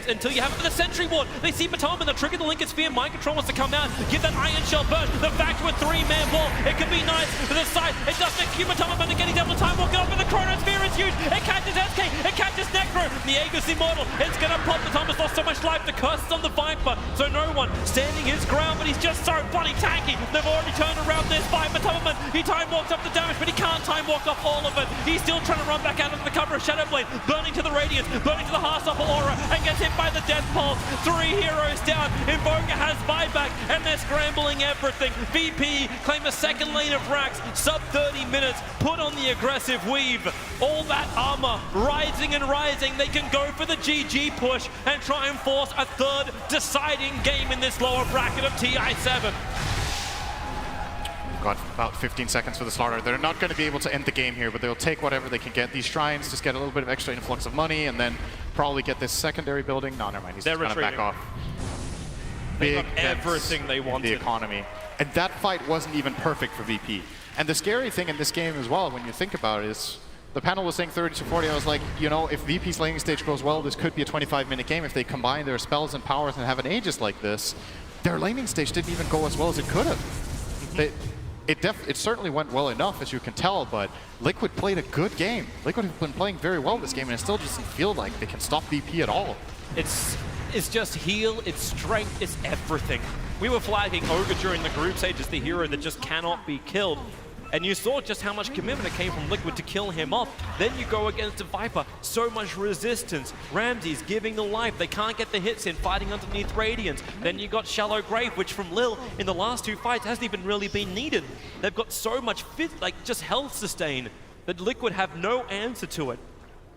until you have the Sentry Ward. They see Matoma, they'll trigger the Lincoln Sphere. Mind Control wants to come out, give that Iron Shell burn. The back to a 3-man wall. It could be nice to the side. It doesn't execute Matoma, but getting double time walking up, and the Chronosphere is huge. It catches SK, it catches Necro. The Aegis Immortal, it's gonna pop. Matoma's lost so much life. The curse is on the Viper, so no one standing his ground, but he's just so bloody tanky. They've already turned around this fight. Matoma, he time walks up the damage, but he can't time walk off all of it. He's still trying to run back out of the cover of Shadowblade, burning to the Radiance, burning to the Heartstopper Aura, and gets hit by the Death Pulse. 3 heroes down. Invoker has buyback, and they're scrambling everything. VP claim a second lane of racks, sub 30 minutes, put on the aggressive weave. All that armor rising and rising. They can go for the GG push and try and force a third deciding game in this lower bracket of TI7. Got about 15 seconds for the slaughter. They're not going to be able to end the game here, but they'll take whatever they can get. These shrines just get a little bit of extra influx of money, and then probably get this secondary building. No, never mind. He's just going to back off. They got everything they wanted. The economy. And that fight wasn't even perfect for VP. And the scary thing in this game as well, when you think about it, is the panel was saying 30 to 40. I was like, you know, if VP's laning stage goes well, this could be a 25-minute game. If they combine their spells and powers and have an Aegis like this, their laning stage didn't even go as well as it could have. It certainly went well enough, as you can tell, but Liquid played a good game. Liquid have been playing very well this game, and it still doesn't feel like they can stop VP at all. It's just heal, it's strength, it's everything. We were flagging Ogre during the group stage as the hero that just cannot be killed. And you saw just how much commitment it came from Liquid to kill him off. Then you go against a Viper, so much resistance. Ramsey's giving the life, they can't get the hits in, fighting underneath Radiance. Then you got Shallow Grave, which from Lil in the last 2 fights hasn't even really been needed. They've got so much just health sustain that Liquid have no answer to it.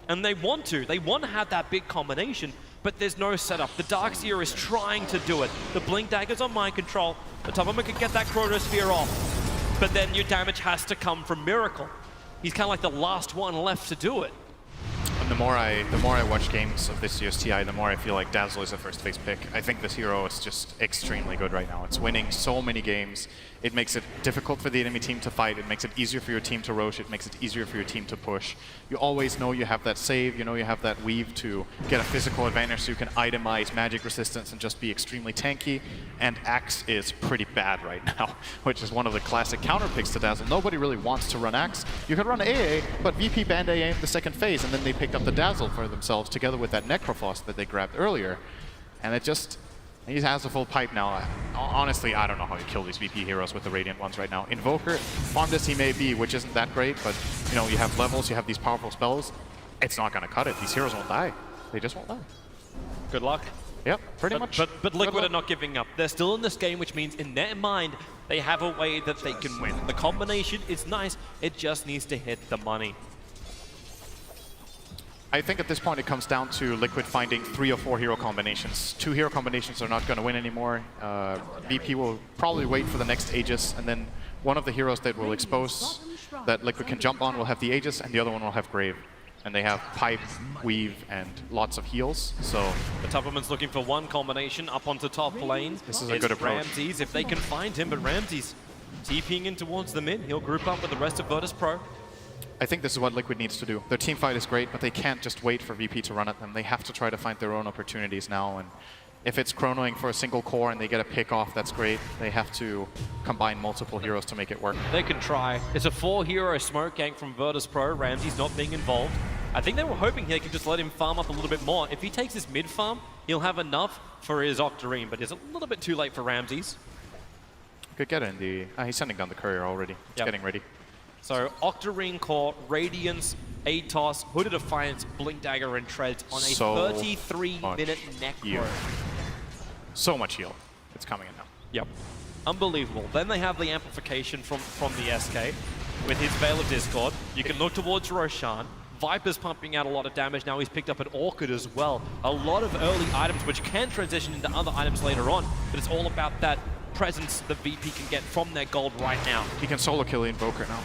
And they want to have that big combination, but there's no setup. The Darkseer is trying to do it. The Blink Dagger's on Mind Control. The Topperman can get that Chronosphere off. But then your damage has to come from Miracle. He's kind of like the last one left to do it. And the more I watch games of this year's TI, the more I feel like Dazzle is a first phase pick. I think this hero is just extremely good right now. It's winning so many games. It makes it difficult for the enemy team to fight. It makes it easier for your team to rosh. It makes it easier for your team to push. You always know you have that save. You know you have that weave to get a physical advantage, so you can itemize magic resistance and just be extremely tanky. And Axe is pretty bad right now, which is one of the classic counter picks to Dazzle. Nobody really wants to run Axe. You can run AA, but VP banned AA in the second phase, and then they picked up the Dazzle for themselves together with that Necrophos that they grabbed earlier. And it just... He has a full pipe now. Honestly, I don't know how you kill these VP heroes with the Radiant ones right now. Invoker, farmed as he may be, which isn't that great, but you know, you have levels, you have these powerful spells. It's not going to cut it. These heroes won't die. They just won't die. Good luck. Yep, pretty much. But Liquid are not giving up. They're still in this game, which means in their mind, they have a way that they can win. The combination is nice. It just needs to hit the money. I think at this point it comes down to Liquid finding 3 or 4 hero combinations. 2 hero combinations are not going to win anymore. VP will probably wait for the next Aegis, and then one of the heroes that will expose that Liquid can jump on will have the Aegis, and the other one will have Grave. And they have Pipe, Weave, and lots of heals, so... The Tupperman's looking for one combination up onto top lane. This is a good approach. Ramses, if they can find him, but Ramses TPing in towards the mid. He'll group up with the rest of Virtus Pro. I think this is what Liquid needs to do. Their team fight is great, but they can't just wait for VP to run at them. They have to try to find their own opportunities now, and if it's chronoing for a single core and they get a pick off, that's great. They have to combine multiple heroes to make it work. They can try. It's a 4-hero smoke gank from Virtus Pro. Ramsey's not being involved. I think they were hoping they could just let him farm up a little bit more. If he takes his mid farm, he'll have enough for his Octarine, but it's a little bit too late for Ramses. Could get in the... he's sending down the courier already. It's getting ready. So Octarine Core, Radiance, Atos, Hooded Defiance, Blink Dagger, and Treads on a 33-minute Necro. So much heal. It's coming in now. Yep. Unbelievable. Then they have the amplification from the SK. with his Veil of Discord. You can look towards Roshan. Viper's pumping out a lot of damage now. He's picked up an Orchid as well. A lot of early items which can transition into other items later on, but it's all about that presence the VP can get from their gold right now. He can solo kill the Invoker now.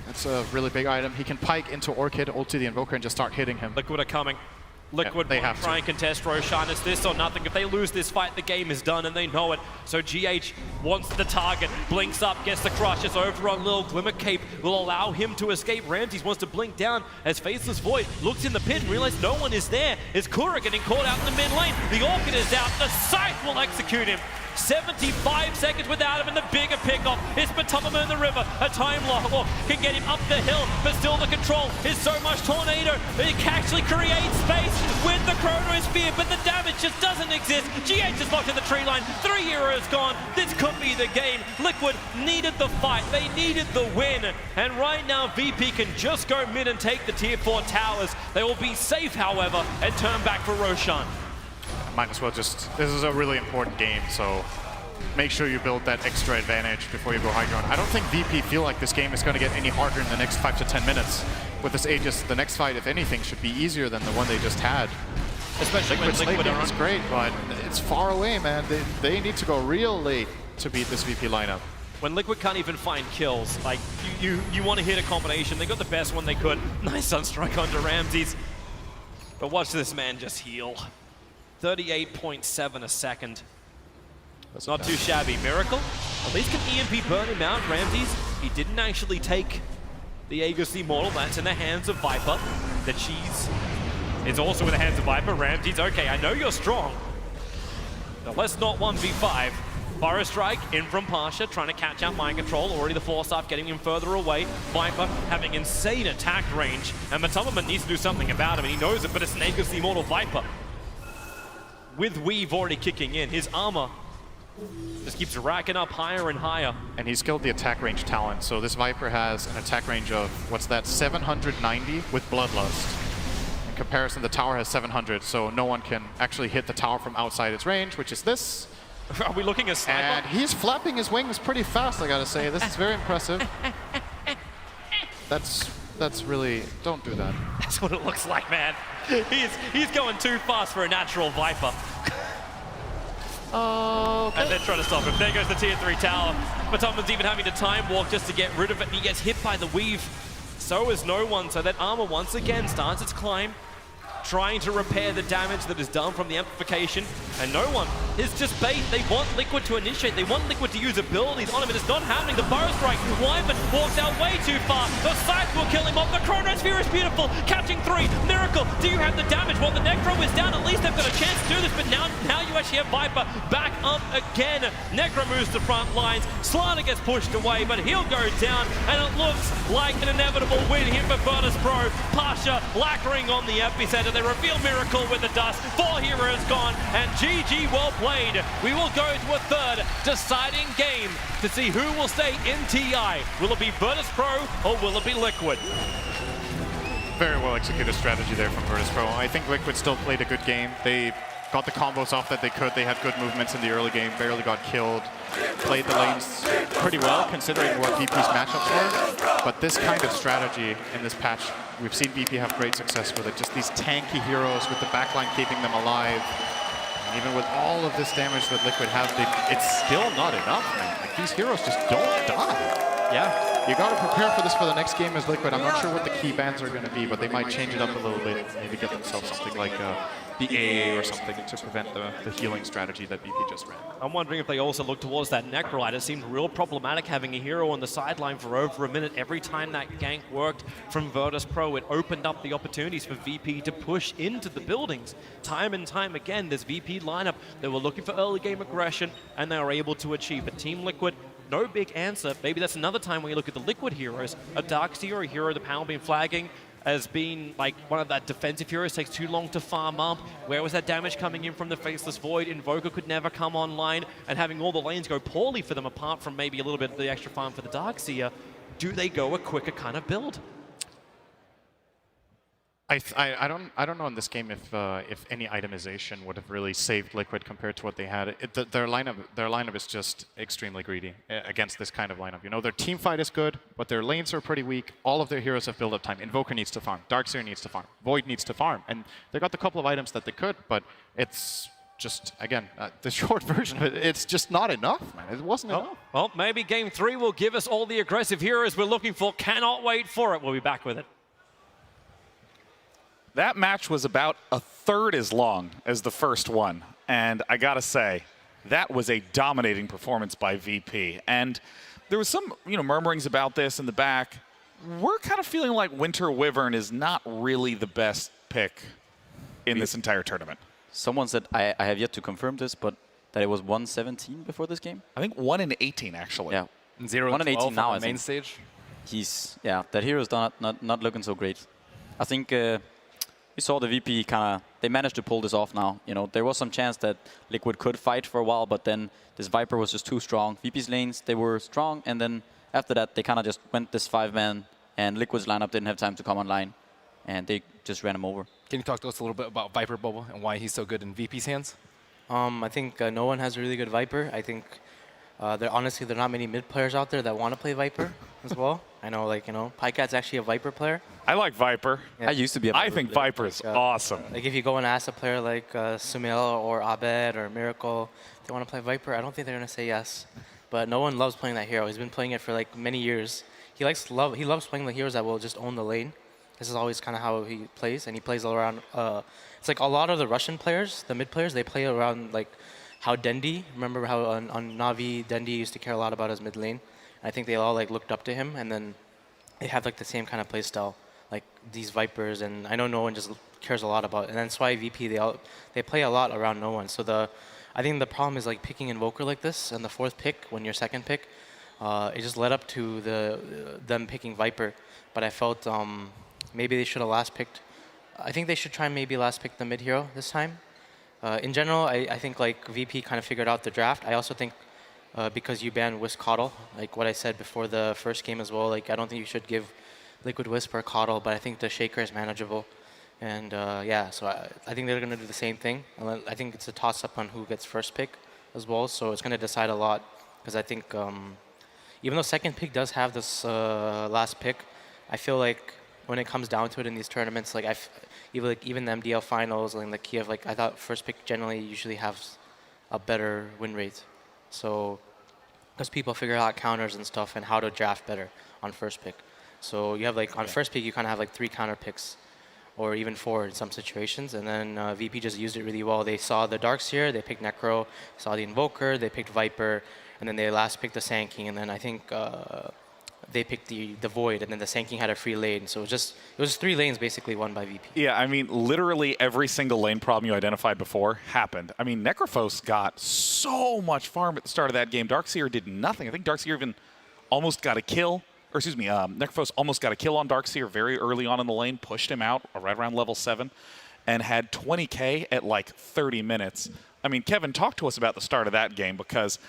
That's a really big item. He can pike into Orchid, ult to the Invoker, and just start hitting him. Liquid are coming. Liquid they will have try and contest Roshan. It's this or nothing. If they lose this fight, the game is done, and they know it. So GH wants the target, blinks up, gets the crush. It's over on Lil. Glimmer Cape will allow him to escape. Ramses wants to blink down as Faceless Void looks in the pit and realizes no one is there. Is Kura getting caught out in the mid lane? The Orchid is out. The Scythe will execute him. 75 seconds without him, and the bigger pickoff is Batumama in the river. A time lock can get him up the hill, but still the control is so much Tornado. It can actually create space with the Chronosphere, but the damage just doesn't exist. GH is locked in the tree line. 3 heroes gone. This could be the game. Liquid needed the fight. They needed the win. And right now, VP can just go mid and take the tier 4 towers. They will be safe, however, and turn back for Roshan. Might as well just, this is a really important game, so make sure you build that extra advantage before you go high ground. I don't think VP feel like this game is going to get any harder in the next 5 to 10 minutes. With this Aegis, the next fight, if anything, should be easier than the one they just had. Especially when Liquid are is great, but it's far away, man. They need to go real late to beat this VP lineup. When Liquid can't even find kills, like, you want to hit a combination. They got the best one they could. Nice Sunstrike onto Ramses. But watch this man just heal. 38.7 a second. That's not too shabby. Miracle, at least can EMP burn him out. Ramses, he didn't actually take the Aegis Immortal. That's in the hands of Viper. The cheese is also in the hands of Viper. Ramses, okay, I know you're strong. Now let's not 1v5. Fire Strike in from Pasha, trying to catch out Mind Control. Already the Force Up getting him further away. Viper having insane attack range. And Matumama needs to do something about him, and he knows it, but it's an Aegis Immortal Viper. With Weave already kicking in, his armor just keeps racking up higher and higher. And he's killed the attack range talent, so this Viper has an attack range of, what's that, 790 with Bloodlust. In comparison, the tower has 700, so no one can actually hit the tower from outside its range, which is this. Are we looking at Sniper? And he's flapping his wings pretty fast, I gotta say. This is very impressive. That's really, don't do that. That's what it looks like, man. He's going too fast for a natural Viper. Okay. And they're trying to stop him. There goes the tier 3 tower. Matumba's even having to time walk just to get rid of it. He gets hit by the weave. So is no one. So that armor once again starts its climb, trying to repair the damage that is done from the amplification, and no one is just bait. They want Liquid to initiate. They want Liquid to use abilities on him, and it's not happening. The Burrow Strike, Wyvern walks out way too far. The Scythe will kill him off. The Chronosphere is beautiful, catching 3. Miracle, do you have the damage? Well, the Necro is down. At least they've got a chance to do this, but now you actually have Viper back up again. Necro moves to front lines. Slana gets pushed away, but he'll go down, and it looks like an inevitable win here for Virtus Pro. Pasha lacquering on the epicenter. They reveal Miracle with the dust. 4 heroes gone, and GG well played. We will go to a third deciding game to see who will stay in TI. Will it be Virtus Pro or will it be Liquid? Very well executed strategy there from Virtus Pro. I think Liquid still played a good game. They got the combos off that they could. They had good movements in the early game, barely got killed. Played the lanes pretty well considering what VP's matchups were. But this kind of strategy in this patch, we've seen VP have great success with it. Just these tanky heroes with the backline keeping them alive. And even with all of this damage that Liquid have, it's still not enough, man. Like, these heroes just don't die. Yeah. You got to prepare for this for the next game as Liquid. I'm not sure what the key bans are going to be, but they might change it up a little bit. Maybe get themselves something like the AA or something to prevent the healing strategy that VP just ran. I'm wondering if they also look towards that Necrolite. It seemed real problematic having a hero on the sideline for over a minute. Every time that gank worked from Virtus Pro, it opened up the opportunities for VP to push into the buildings. Time and time again, this VP lineup, they were looking for early game aggression, and they were able to achieve it. Team Liquid, no big answer. Maybe that's another time when you look at the Liquid heroes. A Darkseer, a hero the panel been flagging as being like one of that defensive heroes, takes too long to farm up. Where was that damage coming in from the Faceless Void? Invoker could never come online, and having all the lanes go poorly for them, apart from maybe a little bit of the extra farm for the Darkseer. Do they go a quicker kind of build? I don't know in this game if any itemization would have really saved Liquid compared to what they had. Their lineup is just extremely greedy against this kind of lineup. You know, their team fight is good, but their lanes are pretty weak. All of their heroes have build-up time. Invoker needs to farm. Darkseer needs to farm. Void needs to farm, and they got the couple of items that they could, but it's just, again, the short version of it, it's just not enough, man. It wasn't enough. Well, maybe Game 3 will give us all the aggressive heroes we're looking for. Cannot wait for it. We'll be back with it. That match was about a third as long as the first one. And I gotta say, that was a dominating performance by VP. And there was some, murmurings about this in the back. We're kind of feeling like Winter Wyvern is not really the best pick in this entire tournament. Someone said, I have yet to confirm this, but that it was 117 before this game? I think 1 in 18, actually. Yeah. 0 1 in 18 now, on I the main think. stage. That hero's not looking so great. I think we saw the VP they managed to pull this off now. There was some chance that Liquid could fight for a while, but then this Viper was just too strong. VP's lanes, they were strong, and then after that, they kind of just went this 5-man, and Liquid's lineup didn't have time to come online, and they just ran him over. Can you talk to us a little bit about Viper Bubble and why he's so good in VP's hands? I think no one has a really good Viper. I think there are not many mid players out there that want to play Viper as well. I know, Pycat's actually a Viper player. I like Viper. Yeah. I used to be a Viper I think player. Viper's awesome. Like if you go and ask a player like Sumail or Abed or Miracle if they want to play Viper, I don't think they're going to say yes. But no one loves playing that hero. He's been playing it for many years. He loves playing the heroes that will just own the lane. This is always kind of how he plays, and he plays around. It's like a lot of the Russian players, the mid players, they play around how Dendi. Remember how on Navi, Dendi used to care a lot about his mid lane. And I think they all looked up to him, and then they have the same kind of play style, like these Vipers. And I know no one just cares a lot about it. And that's why VP they play a lot around no one. So I think the problem is picking Invoker like this, and the fourth pick when your second pick, it just led up to them picking Viper. But I felt maybe they should have last picked. I think they should try and maybe last pick the mid hero this time. In general, I think VP kind of figured out the draft. I also think because you banned Wisp Coddle, what I said before the first game as well, I don't think you should give Liquid Wisp or Coddle, but I think the Shaker is manageable. And so I think they're going to do the same thing. And I think it's a toss-up on who gets first pick as well, so it's going to decide a lot. Because I think even though second pick does have this last pick, I feel like when it comes down to it in these tournaments, even the MDL finals and the Kiev, I thought first pick generally usually has a better win rate. So, because people figure out counters and stuff and how to draft better on first pick. So you have on first pick you kind of have 3 counter picks, or even 4 in some situations. And then VP just used it really well. They saw the Darkseer, they picked Necro, saw the Invoker, they picked Viper, and then they last picked the Sand King, and then I think they picked the Void, and then the Sand King had a free lane. So it was 3 lanes basically won by VP. Yeah, I mean, literally every single lane problem you identified before happened. I mean, Necrophos got so much farm at the start of that game. Darkseer did nothing. I think Darkseer even almost got a kill. Or excuse me, Necrophos almost got a kill on Darkseer very early on in the lane, pushed him out right around level 7, and had 20k at 30 minutes. I mean, Kevin, talk to us about the start of that game, because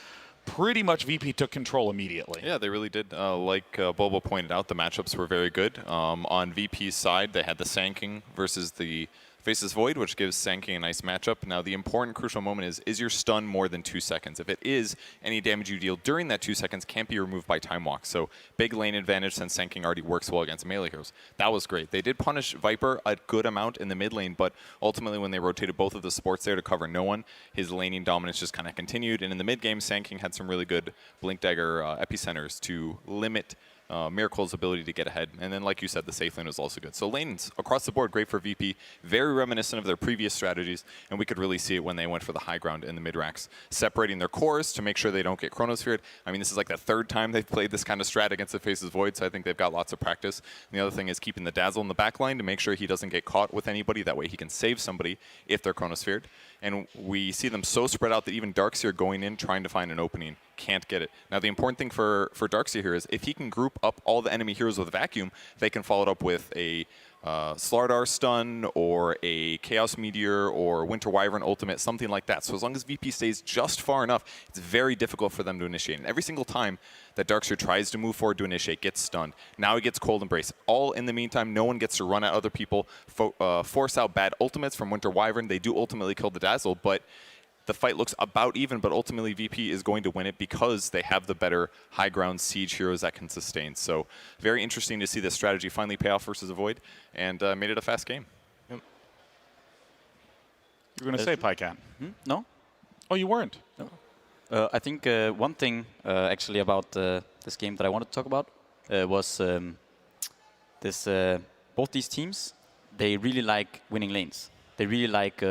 pretty much VP took control immediately. Yeah, they really did. Like Bobo pointed out, the matchups were very good. On VP's side, they had the Sand King versus the Faceless Void, which gives Sand King a nice matchup. Now, the important crucial moment is your stun more than 2 seconds? If it is, any damage you deal during that 2 seconds can't be removed by Time Walk. So big lane advantage since Sand King already works well against melee heroes. That was great. They did punish Viper a good amount in the mid lane, but ultimately when they rotated both of the supports there to cover no one, his laning dominance just kind of continued. And in the mid game, Sand King had some really good Blink Dagger epicenters to limit Miracle's ability to get ahead. And then, like you said, the safe lane was also good. So lanes across the board, great for VP. Very reminiscent of their previous strategies, and we could really see it when they went for the high ground in the mid-racks, separating their cores to make sure they don't get chronosphered. I mean, this is the 3rd time they've played this kind of strat against the Faceless Void, so I think they've got lots of practice. And the other thing is keeping the Dazzle in the back line to make sure he doesn't get caught with anybody. That way he can save somebody if they're chronosphered. And we see them so spread out that even Darkseer going in, trying to find an opening, can't get it. Now, the important thing for Darkseer here is if he can group up all the enemy heroes with Vacuum, they can follow it up with a Slardar stun or a Chaos Meteor or Winter Wyvern ultimate, something like that. So as long as VP stays just far enough, it's very difficult for them to initiate. And every single time that Darkseer tries to move forward to initiate, gets stunned. Now he gets Cold Embrace. All in the meantime, no one gets to run at other people, force out bad ultimates from Winter Wyvern. They do ultimately kill the Dazzle, but the fight looks about even, but ultimately VP is going to win it because they have the better high ground siege heroes that can sustain. So very interesting to see this strategy finally pay off versus Avoid, and made it a fast game. You were going to say, Pycat? No? Oh, you weren't? No. I think one thing actually about this game that I wanted to talk about was both these teams, they really like winning lanes. They really like...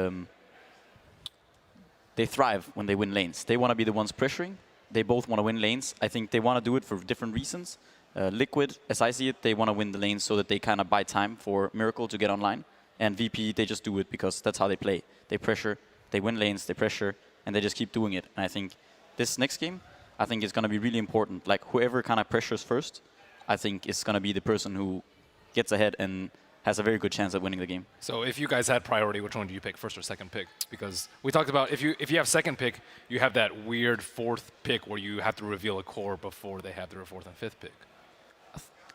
they thrive when they win lanes. They want to be the ones pressuring. They both want to win lanes. I think they want to do it for different reasons. Liquid, as I see it, they want to win the lanes so that they kind of buy time for Miracle to get online. And VP, they just do it because that's how they play. They pressure, they win lanes, they pressure, and they just keep doing it. And I think this next game, I think it's going to be really important. Like whoever kind of pressures first, I think is going to be the person who gets ahead and has a very good chance at winning the game. So if you guys had priority, which one do you pick, first or second pick? Because we talked about if you have second pick, you have that weird fourth pick where you have to reveal a core before they have their fourth and fifth pick.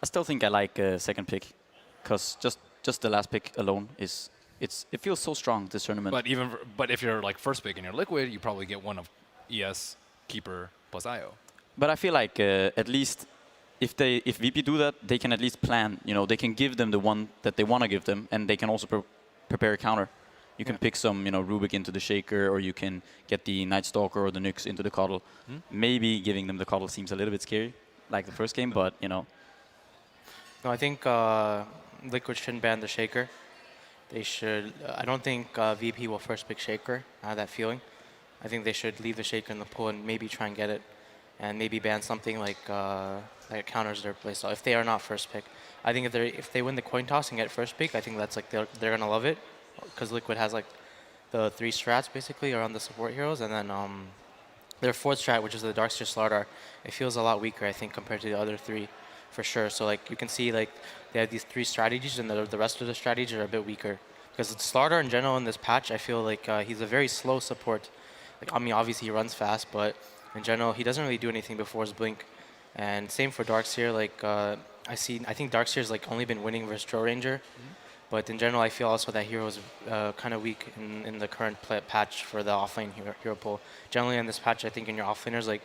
I still think I like second pick, because just the last pick alone it feels so strong, this tournament. But if you're like first pick and you're Liquid, you probably get one of ES, Keeper plus IO. But I feel like at least if VP do that, they can at least plan. You know, they can give them the one that they want to give them, and they can also prepare a counter. You can pick some, Rubik into the Shaker, or you can get the Night Stalker or the Nyx into the Cuddle. Maybe giving them the Cuddle seems a little bit scary, like the first game, but No, I think Liquid shouldn't ban the Shaker. They should. I don't think VP will first pick Shaker. I have that feeling. I think they should leave the Shaker in the pool and maybe try and get it, and maybe ban something like counters their playstyle if they are not first pick. I think if they win the coin toss and get first pick, I think that's like they're gonna love it, because Liquid has like the 3 strats basically around the support heroes, and then their 4th strat, which is the Darkseer Slardar, it feels a lot weaker, I think, compared to the other 3 for sure. So like you can see like they have these 3 strategies, and the rest of the strategies are a bit weaker, because Slardar in general in this patch, I feel like he's a very slow support. Like, I mean, obviously he runs fast, but in general he doesn't really do anything before his blink. And same for Darkseer. Like I think Darkseer's like only been winning versus Drow Ranger, but in general I feel also that hero is kind of weak in the current patch for the offlane hero pool. Generally in this patch, I think in your offlaners, like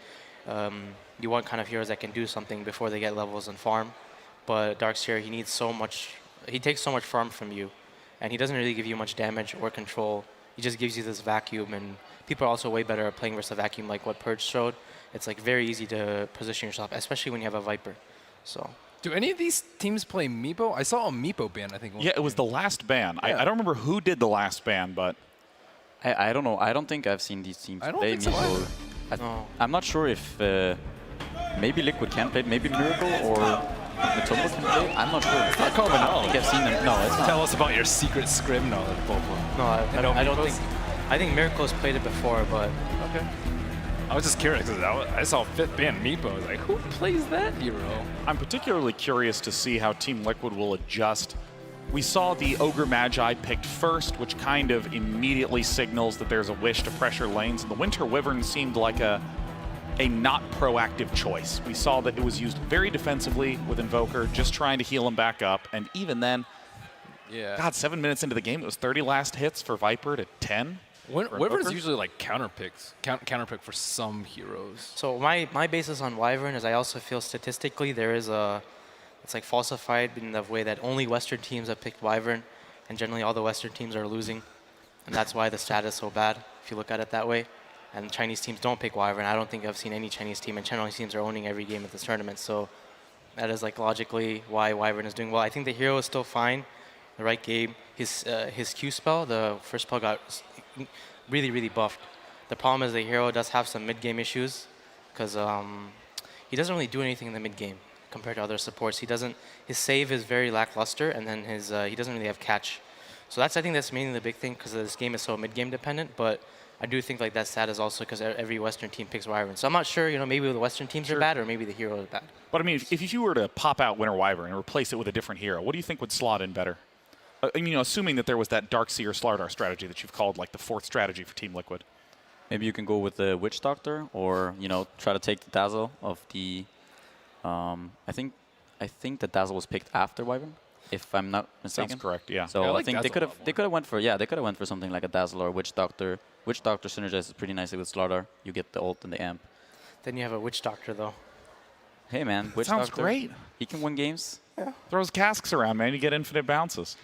you want kind of heroes that can do something before they get levels and farm. But Darkseer, he needs so much. He takes so much farm from you, and he doesn't really give you much damage or control. He just gives you this vacuum, and people are also way better at playing versus a vacuum, like what Purge showed. It's like very easy to position yourself, especially when you have a Viper. So. Do any of these teams play Meepo? I saw a Meepo ban, I think. Yeah, it was the last ban. Yeah. I don't remember who did the last ban, but... I don't know. I don't think I've seen these teams play think Meepo. So I'm not sure if maybe Liquid can play, maybe Miracle or Matumbo can play. I'm not sure. It's not common I don't think I've seen them. No, it's not. Tell us about your secret scrim knowledge, Bobo. No, I don't think. I think Miracle's played it before, but okay. I was just curious because I saw 5th ban Meepo. I was like, who plays that hero? I'm particularly curious to see how Team Liquid will adjust. We saw the Ogre Magi picked first, which kind of immediately signals that there's a wish to pressure lanes. And the Winter Wyvern seemed like a not proactive choice. We saw that it was used very defensively with Invoker, just trying to heal him back up. And even then, God, 7 minutes into the game, it was 30 last hits for Viper to 10. Wyvern's usually like counterpick for some heroes. So my basis on Wyvern is I also feel statistically there is it's like falsified in the way that only Western teams have picked Wyvern, and generally all the Western teams are losing, and that's why the stat is so bad if you look at it that way. And Chinese teams don't pick Wyvern. I don't think I've seen any Chinese team, and Chinese teams are owning every game at this tournament. So that is like logically why Wyvern is doing well. I think the hero is still fine. The right game, his Q spell, the first spell got really, really buffed. The problem is the hero does have some mid-game issues, because he doesn't really do anything in the mid-game compared to other supports. His save is very lackluster, and then he doesn't really have catch. So I think that's mainly the big thing, because this game is so mid-game dependent. But I do think like that stat is also because every Western team picks Wyvern. So I'm not sure, maybe the Western teams are bad, or maybe the hero is bad. But I mean, if you were to pop out Winter Wyvern and replace it with a different hero, what do you think would slot in better? assuming that there was that Darkseer Slardar strategy that you've called like the 4th strategy for Team Liquid. Maybe you can go with the Witch Doctor, or try to take the Dazzle of the. I think the Dazzle was picked after Wyvern, if I'm not mistaken. Sounds correct. Yeah. So Yeah, I I like think Dazzle they could have went for something like a Dazzle or a Witch Doctor. Witch Doctor synergizes pretty nicely with Slardar. You get the ult and the amp. Then you have a Witch Doctor, though. Hey man, Witch sounds Doctor. great. He can win games. Throws casks around, man. You get infinite bounces.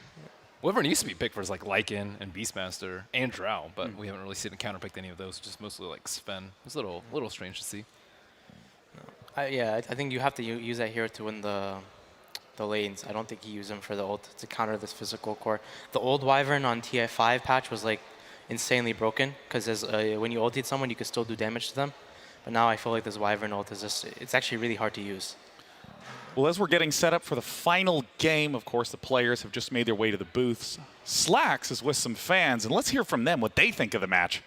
Wyvern used to be picked for like Lycan and Beastmaster and Drow, but we haven't really seen him counterpicked any of those. Just mostly like Sven. It's a little strange to see. I think you have to use that hero to win the lanes. I don't think you use him for the ult to counter this physical core. The old Wyvern on TI5 patch was like insanely broken because when you ulted someone, you could still do damage to them. But now I feel like this Wyvern ult it's actually really hard to use. Well, as we're getting set up for the final game, of course, the players have just made their way to the booths. Slacks is with some fans, and let's hear from them what they think of the match.